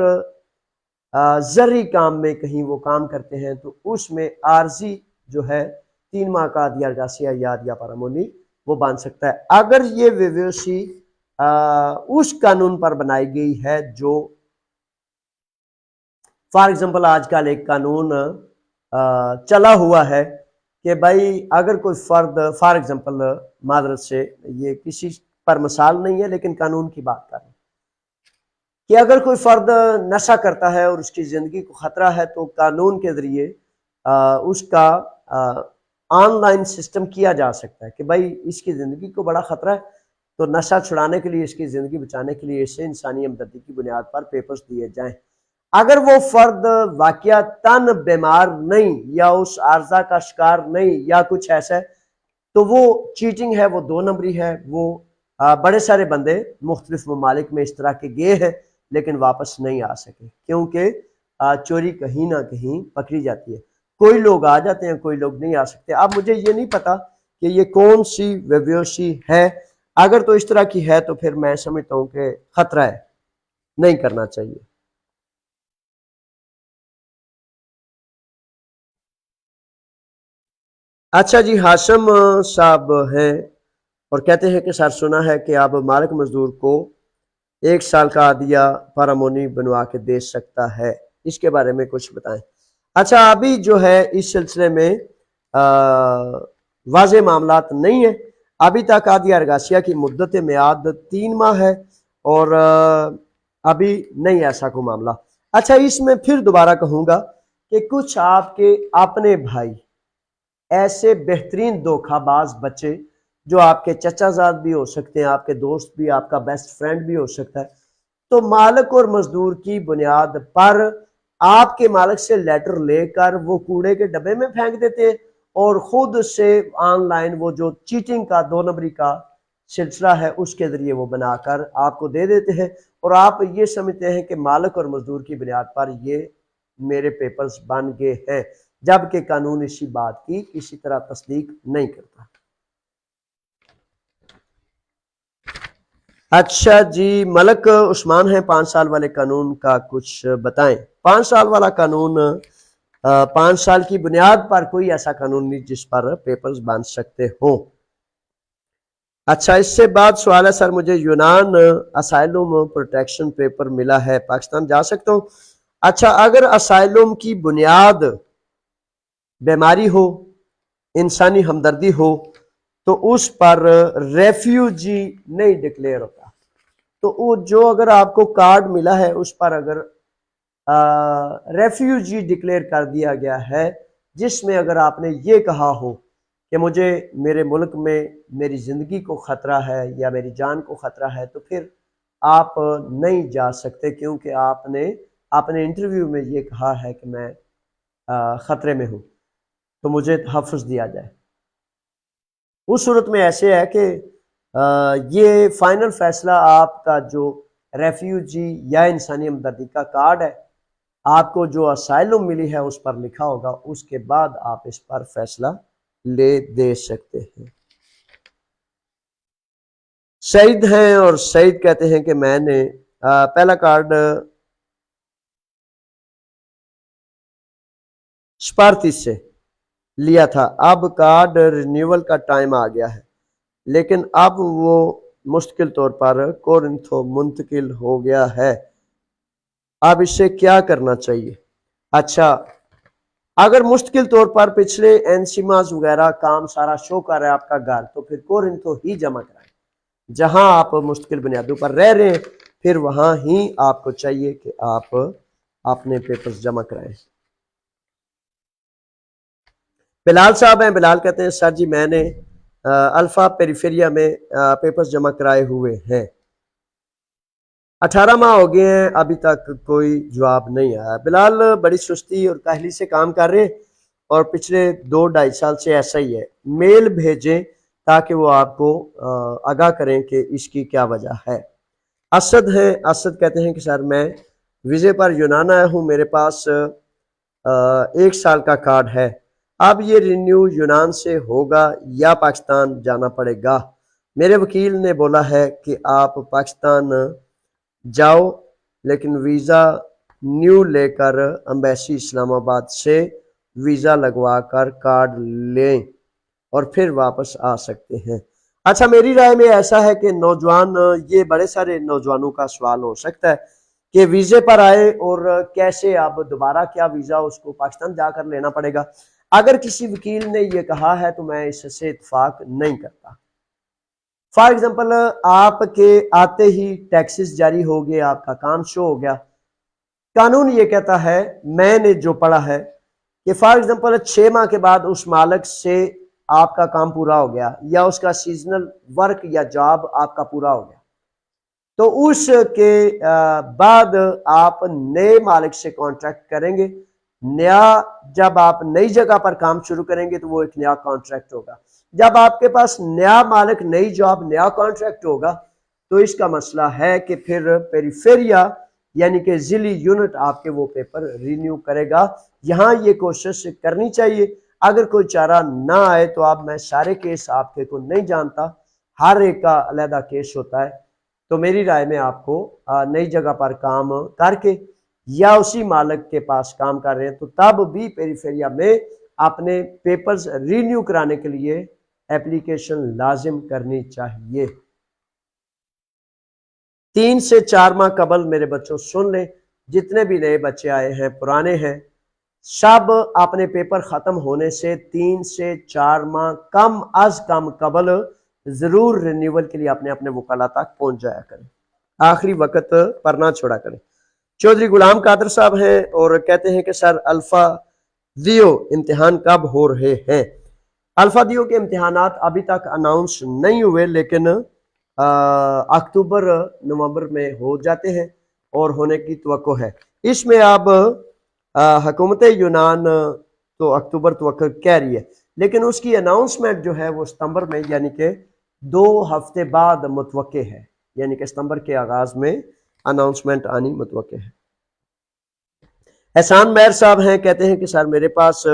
S1: زرعی کام میں کہیں وہ کام کرتے ہیں تو اس میں عارضی جو ہے 3 ماہ کا عادیہ ارگاسیہ یاد یا پارامونی وہ بان سکتا ہے. اگر یہ ویویوسی اس قانون پر بنائی گئی ہے جو فار ایگزامپل آج کل ایک قانون چلا ہوا ہے کہ بھائی اگر کوئی فرد فار ایگزامپل معذرت سے یہ کسی پر مثال نہیں ہے لیکن قانون کی بات کر رہے ہیں کہ اگر کوئی فرد نشہ کرتا ہے اور اس کی زندگی کو خطرہ ہے تو قانون کے ذریعے اس کا آن لائن سسٹم کیا جا سکتا ہے کہ بھائی اس کی زندگی کو بڑا خطرہ ہے تو نشہ چھڑانے کے لیے، اس کی زندگی بچانے کے لیے اسے انسانی ہمدردی کی بنیاد پر پیپرز دیے جائیں. اگر وہ فرد واقعتاً بیمار نہیں یا اس عارضہ کا شکار نہیں یا کچھ ایسا ہے تو وہ چیٹنگ ہے، وہ 2 نمبری ہے. وہ بڑے سارے بندے مختلف ممالک میں اس طرح کے گئے ہیں لیکن واپس نہیں آ سکے کیونکہ چوری کہیں نہ کہیں پکڑی جاتی ہے. کوئی لوگ آ جاتے ہیں، کوئی لوگ نہیں آ سکتے. اب مجھے یہ نہیں پتا کہ یہ کون سی ویویوسی ہے، اگر تو اس طرح کی ہے تو پھر میں سمجھتا ہوں کہ خطرہ ہے، نہیں کرنا چاہیے. اچھا جی، ہاشم صاحب ہیں اور کہتے ہیں کہ سر سنا ہے کہ اب مالک مزدور کو 1 سال کا عادیہ فارامونی بنوا کے دے سکتا ہے، اس کے بارے میں کچھ بتائیں. اچھا ابھی جو ہے اس سلسلے میں واضح معاملات نہیں ہیں. ابھی تک عادیہ ارگاسیہ کی مدت میعاد 3 ماہ ہے اور ابھی نہیں ایسا کوئی معاملہ. اچھا اس میں پھر دوبارہ کہوں گا کہ کچھ آپ کے اپنے بھائی ایسے بہترین دھوکہ باز بچے جو آپ کے چچا زاد بھی ہو سکتے ہیں، آپ کے دوست بھی، آپ کا بیسٹ فرینڈ بھی ہو سکتا ہے، تو مالک اور مزدور کی بنیاد پر آپ کے مالک سے لیٹر لے کر وہ کوڑے کے ڈبے میں پھینک دیتے ہیں اور خود سے آن لائن وہ جو چیٹنگ کا 2 نمبری کا سلسلہ ہے اس کے ذریعے وہ بنا کر آپ کو دے دیتے ہیں اور آپ یہ سمجھتے ہیں کہ مالک اور مزدور کی بنیاد پر یہ میرے پیپرز بن گئے ہیں، جبکہ قانون اسی بات کی کسی طرح تصدیق نہیں کرتا. اچھا جی، ملک عثمان ہیں. 5 سال والے قانون کا کچھ بتائیں. 5 سال والا قانون 5 سال کی بنیاد پر کوئی ایسا قانون نہیں جس پر پیپرز بن سکتے ہوں. اچھا اس سے بعد سوال ہے سر مجھے یونان اسائلم پروٹیکشن پیپر ملا ہے، پاکستان جا سکتا ہوں؟ اچھا اگر اسائلم کی بنیاد بیماری ہو، انسانی ہمدردی ہو تو اس پر ریفیوجی نہیں ڈکلیئر ہوتا. تو وہ جو اگر آپ کو کارڈ ملا ہے اس پر اگر ریفیوجی ڈکلیئر کر دیا گیا ہے جس میں اگر آپ نے یہ کہا ہو کہ مجھے میرے ملک میں میری زندگی کو خطرہ ہے یا میری جان کو خطرہ ہے تو پھر آپ نہیں جا سکتے کیونکہ آپ نے اپنے انٹرویو میں یہ کہا ہے کہ میں خطرے میں ہوں تو مجھے تحفظ دیا جائے. اس صورت میں ایسے ہے کہ یہ فائنل فیصلہ آپ کا جو ریفیوجی یا انسانی ہمدردی کا کارڈ ہے، آپ کو جو اسائلم ملی ہے اس پر لکھا ہوگا، اس کے بعد آپ اس پر فیصلہ لے دے سکتے ہیں۔ سعید ہیں اور سعید کہتے ہیں کہ میں نے پہلا کارڈ سپارتیس سے لیا تھا، اب کارڈ رینیول کا ٹائم آ گیا ہے، لیکن اب وہ مستقل طور پر کورنتھو منتقل ہو گیا ہے، اب اس سے کیا کرنا چاہیے؟ اچھا، اگر مستقل طور پر پچھلے انسیماز وغیرہ کام سارا شو کر رہا ہے آپ کا گھر، تو پھر کورنتھو ہی جمع کرائیں، جہاں آپ مستقل بنیادوں پر رہ رہے ہیں پھر وہاں ہی آپ کو چاہیے کہ آپ اپنے پیپرز جمع کرائیں۔ بلال صاحب ہیں، بلال کہتے ہیں سر جی میں نے الفا پیریفیریا میں پیپرز جمع کرائے ہوئے ہیں، 18 ماہ ہو گئے ہیں، ابھی تک کوئی جواب نہیں آیا۔ بلال بڑی سستی اور کاہلی سے کام کر رہے ہیں اور پچھلے 2-2.5 سال سے ایسا ہی ہے، میل بھیجیں تاکہ وہ آپ کو آگاہ کریں کہ اس کی کیا وجہ ہے۔ اسد ہیں، اسد کہتے ہیں کہ سر میں ویزے پر یونان آیا ہوں، میرے پاس 1 سال کا کارڈ ہے، اب یہ رینیو یونان سے ہوگا یا پاکستان جانا پڑے گا؟ میرے وکیل نے بولا ہے کہ آپ پاکستان جاؤ لیکن ویزا نیو لے کر امبیسی اسلام آباد سے ویزا لگوا کر کارڈ لیں اور پھر واپس آ سکتے ہیں۔ اچھا، میری رائے میں ایسا ہے کہ نوجوان، یہ بڑے سارے نوجوانوں کا سوال ہو سکتا ہے کہ ویزے پر آئے اور کیسے اب دوبارہ کیا ویزا اس کو پاکستان جا کر لینا پڑے گا؟ اگر کسی وکیل نے یہ کہا ہے تو میں اس سے اتفاق نہیں کرتا۔ فار ایگزامپل، آپ کے آتے ہی ٹیکسز جاری ہو گئے، آپ کا کام شو ہو گیا، قانون یہ کہتا ہے، میں نے جو پڑھا ہے کہ فار ایگزامپل 6 ماہ کے بعد اس مالک سے آپ کا کام پورا ہو گیا یا اس کا سیزنل ورک یا جاب آپ کا پورا ہو گیا، تو اس کے بعد آپ نئے مالک سے کانٹریکٹ کریں گے، نیا جب آپ نئی جگہ پر کام شروع کریں گے تو وہ ایک نیا کانٹریکٹ ہوگا۔ جب آپ کے پاس نیا مالک، نئی جاب، نیا کانٹریکٹ ہوگا تو اس کا مسئلہ ہے کہ پھر پیریفیریا یعنی کہ ضلعی یونٹ آپ کے وہ پیپر رینیو کرے گا۔ یہاں یہ کوشش کرنی چاہیے، اگر کوئی چارہ نہ آئے تو اب میں سارے کیس آپ کے کو نہیں جانتا، ہر ایک کا علیحدہ کیس ہوتا ہے، تو میری رائے میں آپ کو نئی جگہ پر کام کر کے یا اسی مالک کے پاس کام کر رہے ہیں تو تب بھی پیریفیریا میں اپنے پیپرز رینیو کرانے کے لیے اپلیکیشن لازم کرنی چاہیے۔ 3 سے 4 ماہ قبل میرے بچوں سن لیں، جتنے بھی نئے بچے آئے ہیں، پرانے ہیں، سب اپنے پیپر ختم ہونے سے 3 سے 4 ماہ کم از کم قبل ضرور رینیول کے لیے اپنے وکلاء تک پہنچ جایا کریں، آخری وقت پر نہ چھوڑا کریں۔ چودھری غلام قادر صاحب ہیں اور کہتے ہیں کہ سر الفا دیو امتحان کب ہو رہے ہیں؟ الفا دیو کے امتحانات ابھی تک اناؤنس نہیں ہوئے، لیکن اکتوبر نومبر میں ہو جاتے ہیں اور ہونے کی توقع ہے۔ اس میں اب حکومت یونان تو اکتوبر توقع کہہ رہی ہے، لیکن اس کی اناؤنسمنٹ جو ہے وہ ستمبر میں یعنی کہ 2 ہفتے بعد متوقع ہے، یعنی کہ ستمبر کے آغاز میں اناؤنسمنٹ آنی متوقع ہے۔ احسان مہر صاحب ہیں، کہتے ہیں کہ سر میرے پاس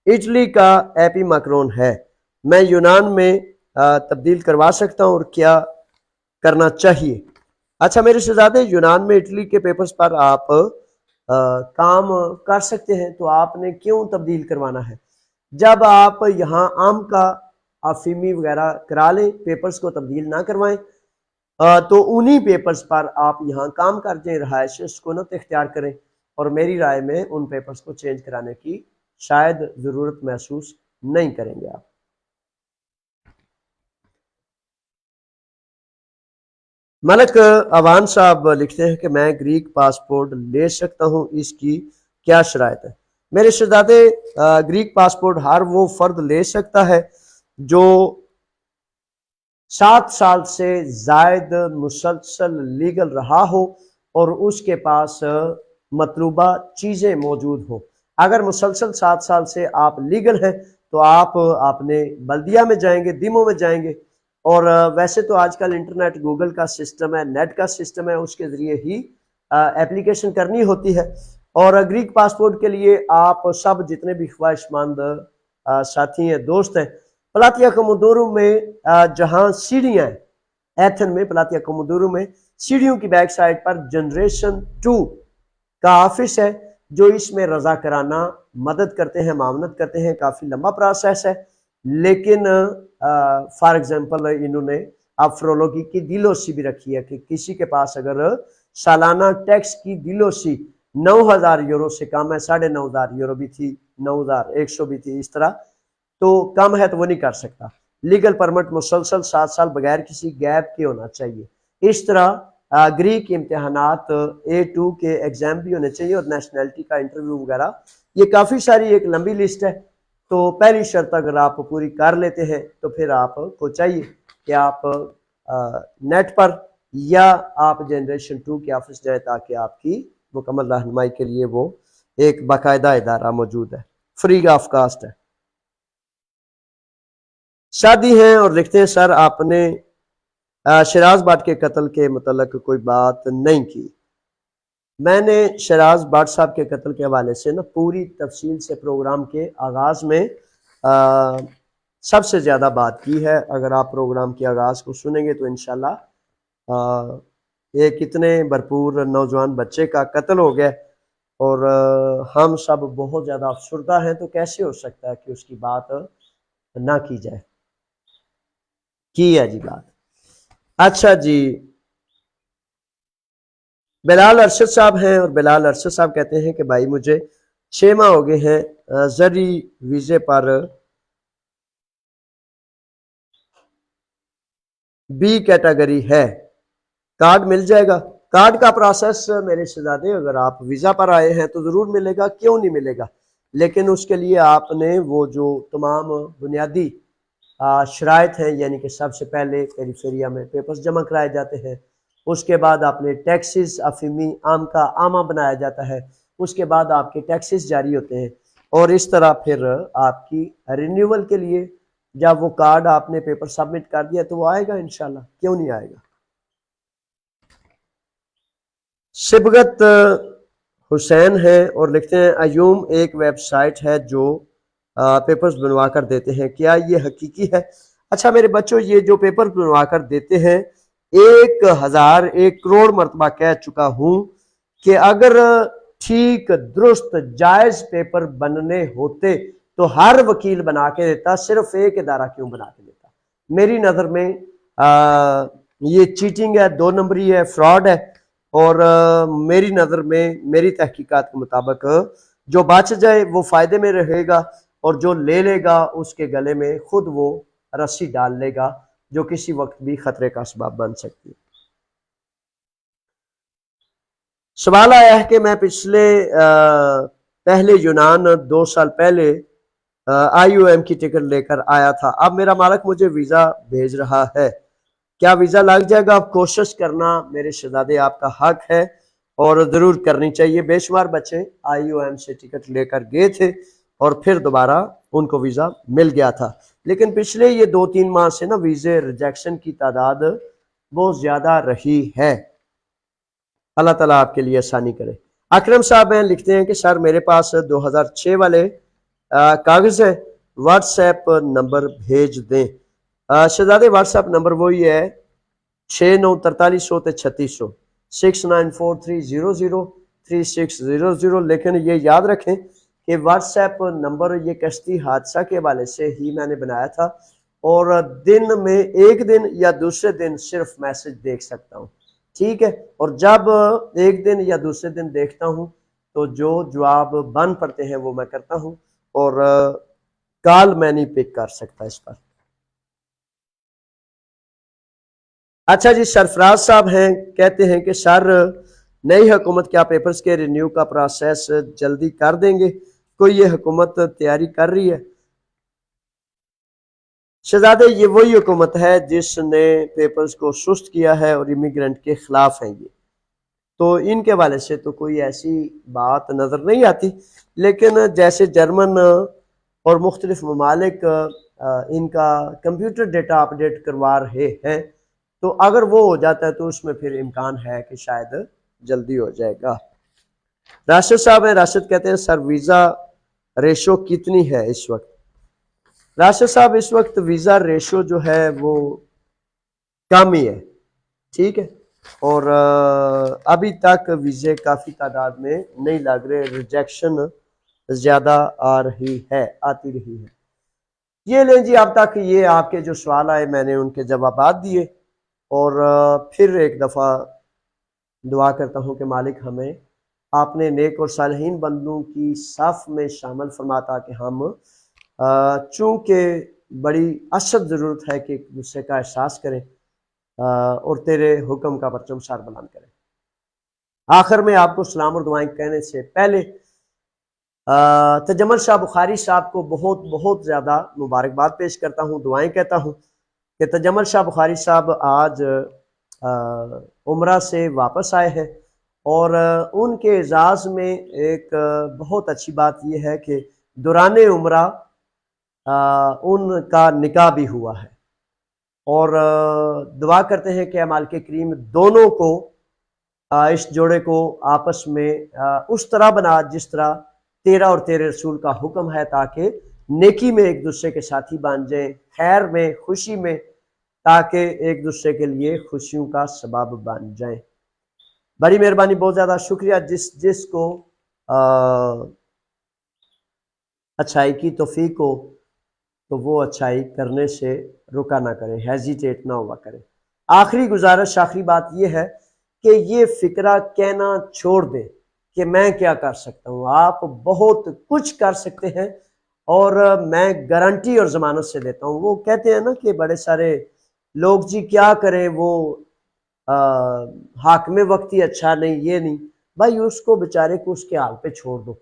S1: اٹلی کا ایپی ماکرون ہے، میں یونان میں تبدیل کروا سکتا ہوں اور کیا کرنا چاہیے؟ اچھا میرے شہزادے، یونان میں اٹلی کے پیپرز پر آپ کام کر سکتے ہیں، تو آپ نے کیوں تبدیل کروانا ہے؟ جب آپ یہاں عام کا افیمی وغیرہ کرا لیں، پیپرز کو تبدیل نہ کروائیں، تو انہی پیپرز پر آپ یہاں کام کر جائیں، رہائش سکونت اختیار کریں، اور میری رائے میں ان پیپرز کو چینج کرانے کی شاید ضرورت محسوس نہیں کریں گے آپ۔ ملک اوان صاحب لکھتے ہیں کہ میں گریک پاسپورٹ لے سکتا ہوں، اس کی کیا شرائط ہے؟ میرے شہزادے، گریک پاسپورٹ ہر وہ فرد لے سکتا ہے جو 7 سال سے زائد مسلسل لیگل رہا ہو اور اس کے پاس مطلوبہ چیزیں موجود ہوں۔ اگر مسلسل 7 سال سے آپ لیگل ہیں تو آپ نے بلدیہ میں جائیں گے، دیمو میں جائیں گے، اور ویسے تو آج کل انٹرنیٹ گوگل کا سسٹم ہے، نیٹ کا سسٹم ہے، اس کے ذریعے ہی اپلیکیشن کرنی ہوتی ہے۔ اور گریک پاسپورٹ کے لیے آپ سب جتنے بھی خواہش مند ساتھی ہیں، دوست ہیں، پلاتیا کومودورو میں جہاں سیڑھیاں ہیں، ایتھن میں پلاتیا کومودورو میں سیڑھیوں کی بیک سائڈ پر جنریشن 2 کا آفس ہے، جو اس میں رضاکارانہ مدد کرتے ہیں، معاونت کرتے ہیں۔ کافی لمبا پروسیس ہے، لیکن فار ایگزامپل انہوں نے افرولوگی کی دیلوسی بھی رکھی ہے کہ کسی کے پاس اگر سالانہ ٹیکس کی دیلوسی 9,000 یورو سے کم ہے، 9,500 یورو بھی تھی، 9,100 بھی تھی، اس طرح تو کم ہے تو وہ نہیں کر سکتا۔ لیگل پرمٹ مسلسل 7 سال بغیر کسی گیپ کے ہونا چاہیے۔ اس طرح گریک امتحانات A2 کے ایگزام بھی ہونے چاہیے، اور نیشنلٹی کا انٹرویو وغیرہ۔ یہ کافی ساری ایک لمبی لسٹ ہے، تو پہلی شرط اگر آپ پوری کر لیتے ہیں تو پھر آپ کو چاہیے کہ آپ نیٹ پر یا آپ جنریشن 2 کے آفس جائیں، تاکہ آپ کی مکمل رہنمائی کے لیے وہ ایک باقاعدہ ادارہ موجود ہے، فری آف کاسٹ ہے۔ شادی ہیں اور لکھتے ہیں سر آپ نے شیراز بٹ کے قتل کے متعلق کوئی بات نہیں کی۔ میں نے شیراز بٹ صاحب کے قتل کے حوالے سے نا پوری تفصیل سے پروگرام کے آغاز میں سب سے زیادہ بات کی ہے۔ اگر آپ پروگرام کے آغاز کو سنیں گے تو انشاءاللہ ایک اتنے بھرپور نوجوان بچے کا قتل ہو گیا، اور ہم سب بہت زیادہ افسردہ ہیں، تو کیسے ہو سکتا ہے کہ اس کی بات نہ کی جائے؟ کی ہے جی بات۔ اچھا جی، بلال ارشد صاحب ہیں، اور بلال ارشد صاحب کہتے ہیں کہ بھائی مجھے 6 ماہ ہو گئے ہیں، زرعی ویزے پر بی کیٹیگری ہے، کارڈ مل جائے گا؟ کارڈ کا پروسیس میرے شہزادے اگر آپ ویزا پر آئے ہیں تو ضرور ملے گا، کیوں نہیں ملے گا؟ لیکن اس کے لیے آپ نے وہ جو تمام بنیادی شرائط ہیں، یعنی کہ سب سے پہلے پیریفیریا میں پیپرز جمع کرائے جاتے ہیں، اس کے بعد آپ نے ٹیکسز افیمی عام کا عامہ بنایا جاتا ہے، اس کے بعد آپ کے ٹیکسز جاری ہوتے ہیں، اور اس طرح پھر آپ کی رینیول کے لیے جب وہ کارڈ آپ نے پیپر سبمٹ کر دیا تو وہ آئے گا انشاءاللہ، کیوں نہیں آئے گا؟ سبغت حسین ہیں اور لکھتے ہیں ایوم ایک ویب سائٹ ہے جو پیپرز بنوا کر دیتے ہیں، کیا یہ حقیقی ہے؟ اچھا میرے بچوں، یہ جو پیپر بنوا کر دیتے ہیں 1 کروڑ مرتبہ کہہ چکا ہوں کہ اگر ٹھیک درست جائز پیپر بننے ہوتے تو ہر وکیل بنا کے دیتا، صرف ایک ادارہ کیوں بنا کے دیتا؟ میری نظر میں یہ چیٹنگ ہے، 2 نمبری ہے، فراڈ ہے، اور میری نظر میں میری تحقیقات کے مطابق جو بچ جائے وہ فائدے میں رہے گا، اور جو لے لے گا اس کے گلے میں خود وہ رسی ڈال لے گا، جو کسی وقت بھی خطرے کا سبب بن سکتی ہے۔ سوال آیا ہے کہ میں پہلے یونان 2 سال پہلے IOM کی ٹکٹ لے کر آیا تھا، اب میرا مالک مجھے ویزا بھیج رہا ہے، کیا ویزا لگ جائے گا؟ آپ کوشش کرنا میرے شہزادے، آپ کا حق ہے اور ضرور کرنی چاہیے۔ بے شمار بچے IOM سے ٹکٹ لے کر گئے تھے اور پھر دوبارہ ان کو ویزا مل گیا تھا، لیکن پچھلے یہ 2-3 ماہ سے نا ویزے ریجیکشن کی تعداد بہت زیادہ رہی ہے۔ اللہ تعالیٰ آپ کے لیے آسانی کرے۔ اکرم صاحب ہیں، لکھتے ہیں کہ سر میرے پاس 2006 والے کاغذ ہیں، واٹس ایپ نمبر بھیج دیں۔ شہزادے واٹس ایپ نمبر وہی ہے 694300 6943003600، لیکن یہ یاد رکھیں کہ واٹس ایپ نمبر یہ کشتی حادثہ کے حوالے سے ہی میں نے بنایا تھا، اور دن میں ایک دن یا دوسرے دن صرف میسج دیکھ سکتا ہوں، ٹھیک ہے؟ اور جب ایک دن یا دوسرے دن دیکھتا ہوں تو جو جواب بن پڑتے ہیں وہ میں کرتا ہوں، اور کال میں نہیں پک کر سکتا اس پر۔ اچھا جی، سرفراز صاحب ہیں، کہتے ہیں کہ سر نئی حکومت کیا پیپرز کے رینیو کا پروسیس جلدی کر دیں گے؟ کوئی یہ حکومت تیاری کر رہی ہے؟ شہزادے یہ وہی حکومت ہے جس نے پیپرز کو سست کیا ہے اور امیگرنٹ کے خلاف ہیں یہ، تو ان کے حوالے سے تو کوئی ایسی بات نظر نہیں آتی، لیکن جیسے جرمن اور مختلف ممالک ان کا کمپیوٹر ڈیٹا اپڈیٹ کروا رہے ہیں، تو اگر وہ ہو جاتا ہے تو اس میں پھر امکان ہے کہ شاید جلدی ہو جائے گا۔ راشد صاحب ہیں، راشد کہتے ہیں سر ویزا ریشو کتنی ہے اس وقت؟ راشد صاحب اس وقت ویزا ریشو جو ہے وہ کم ہی ہے، ٹھیک ہے، اور ابھی تک ویزے کافی تعداد میں نہیں لگ رہے، ریجیکشن زیادہ آتی رہی ہے۔ یہ لیں جی، اب تک یہ آپ کے جو سوال آئے میں نے ان کے جوابات دیے، اور پھر ایک دفعہ دعا کرتا ہوں کہ مالک ہمیں اپنے نیک اور صالحین بندوں کی صف میں شامل فرماتا کہ ہم چونکہ بڑی اشد ضرورت ہے کہ ایک دوسرے کا احساس کریں اور تیرے حکم کا پرچم سر بلند کریں۔ آخر میں آپ کو سلام اور دعائیں کہنے سے پہلے تجمل شاہ بخاری صاحب کو بہت بہت زیادہ مبارکباد پیش کرتا ہوں، دعائیں کہتا ہوں کہ تجمل شاہ بخاری صاحب آج عمرہ سے واپس آئے ہیں، اور ان کے اعزاز میں ایک بہت اچھی بات یہ ہے کہ دوران عمرہ ان کا نکاح بھی ہوا ہے، اور دعا کرتے ہیں کہ مالک کریم دونوں کو اس جوڑے کو آپس میں اس طرح بنا جس طرح تیرا اور تیرے رسول کا حکم ہے، تاکہ نیکی میں ایک دوسرے کے ساتھی بن جائیں، خیر میں، خوشی میں، تاکہ ایک دوسرے کے لیے خوشیوں کا سبب بن جائیں۔ بڑی مہربانی، بہت زیادہ شکریہ۔ جس کو اچھائی کی توفیق ہو تو وہ اچھائی کرنے سے رکا نہ کرے، ہیزیٹیٹ نہ ہوا کرے۔ آخری گزارش، آخری بات یہ ہے کہ یہ فکرہ کہنا چھوڑ دیں کہ میں کیا کر سکتا ہوں۔ آپ بہت کچھ کر سکتے ہیں، اور میں گارنٹی اور ضمانت سے دیتا ہوں۔ وہ کہتے ہیں نا کہ بڑے سارے لوگ جی کیا کریں، وہ حاکم وقتی اچھا نہیں، یہ نہیں، بھائی اس کو بیچارے کو اس کے حال پہ چھوڑ دو۔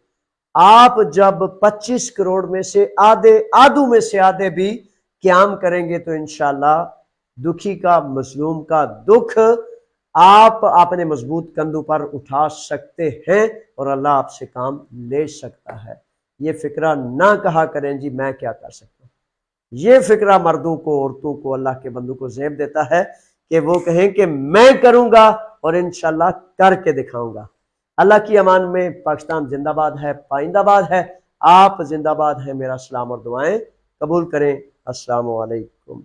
S1: آپ جب 25 کروڑ میں سے آدھوں میں سے آدھے بھی قیام کریں گے تو انشاءاللہ دکھی کا، مظلوم کا دکھ آپ اپنے مضبوط کندھوں پر اٹھا سکتے ہیں، اور اللہ آپ سے کام لے سکتا ہے۔ یہ فکرہ نہ کہا کریں جی میں کیا کر سکتا ہوں۔ یہ فکرہ مردوں کو، عورتوں کو، اللہ کے بندوں کو زیب دیتا ہے کہ وہ کہیں کہ میں کروں گا اور انشاءاللہ کر کے دکھاؤں گا۔ اللہ کی امان میں پاکستان زندہ باد ہے، پائندہ باد ہے، آپ زندہ باد ہیں۔ میرا سلام اور دعائیں قبول کریں۔ السلام علیکم۔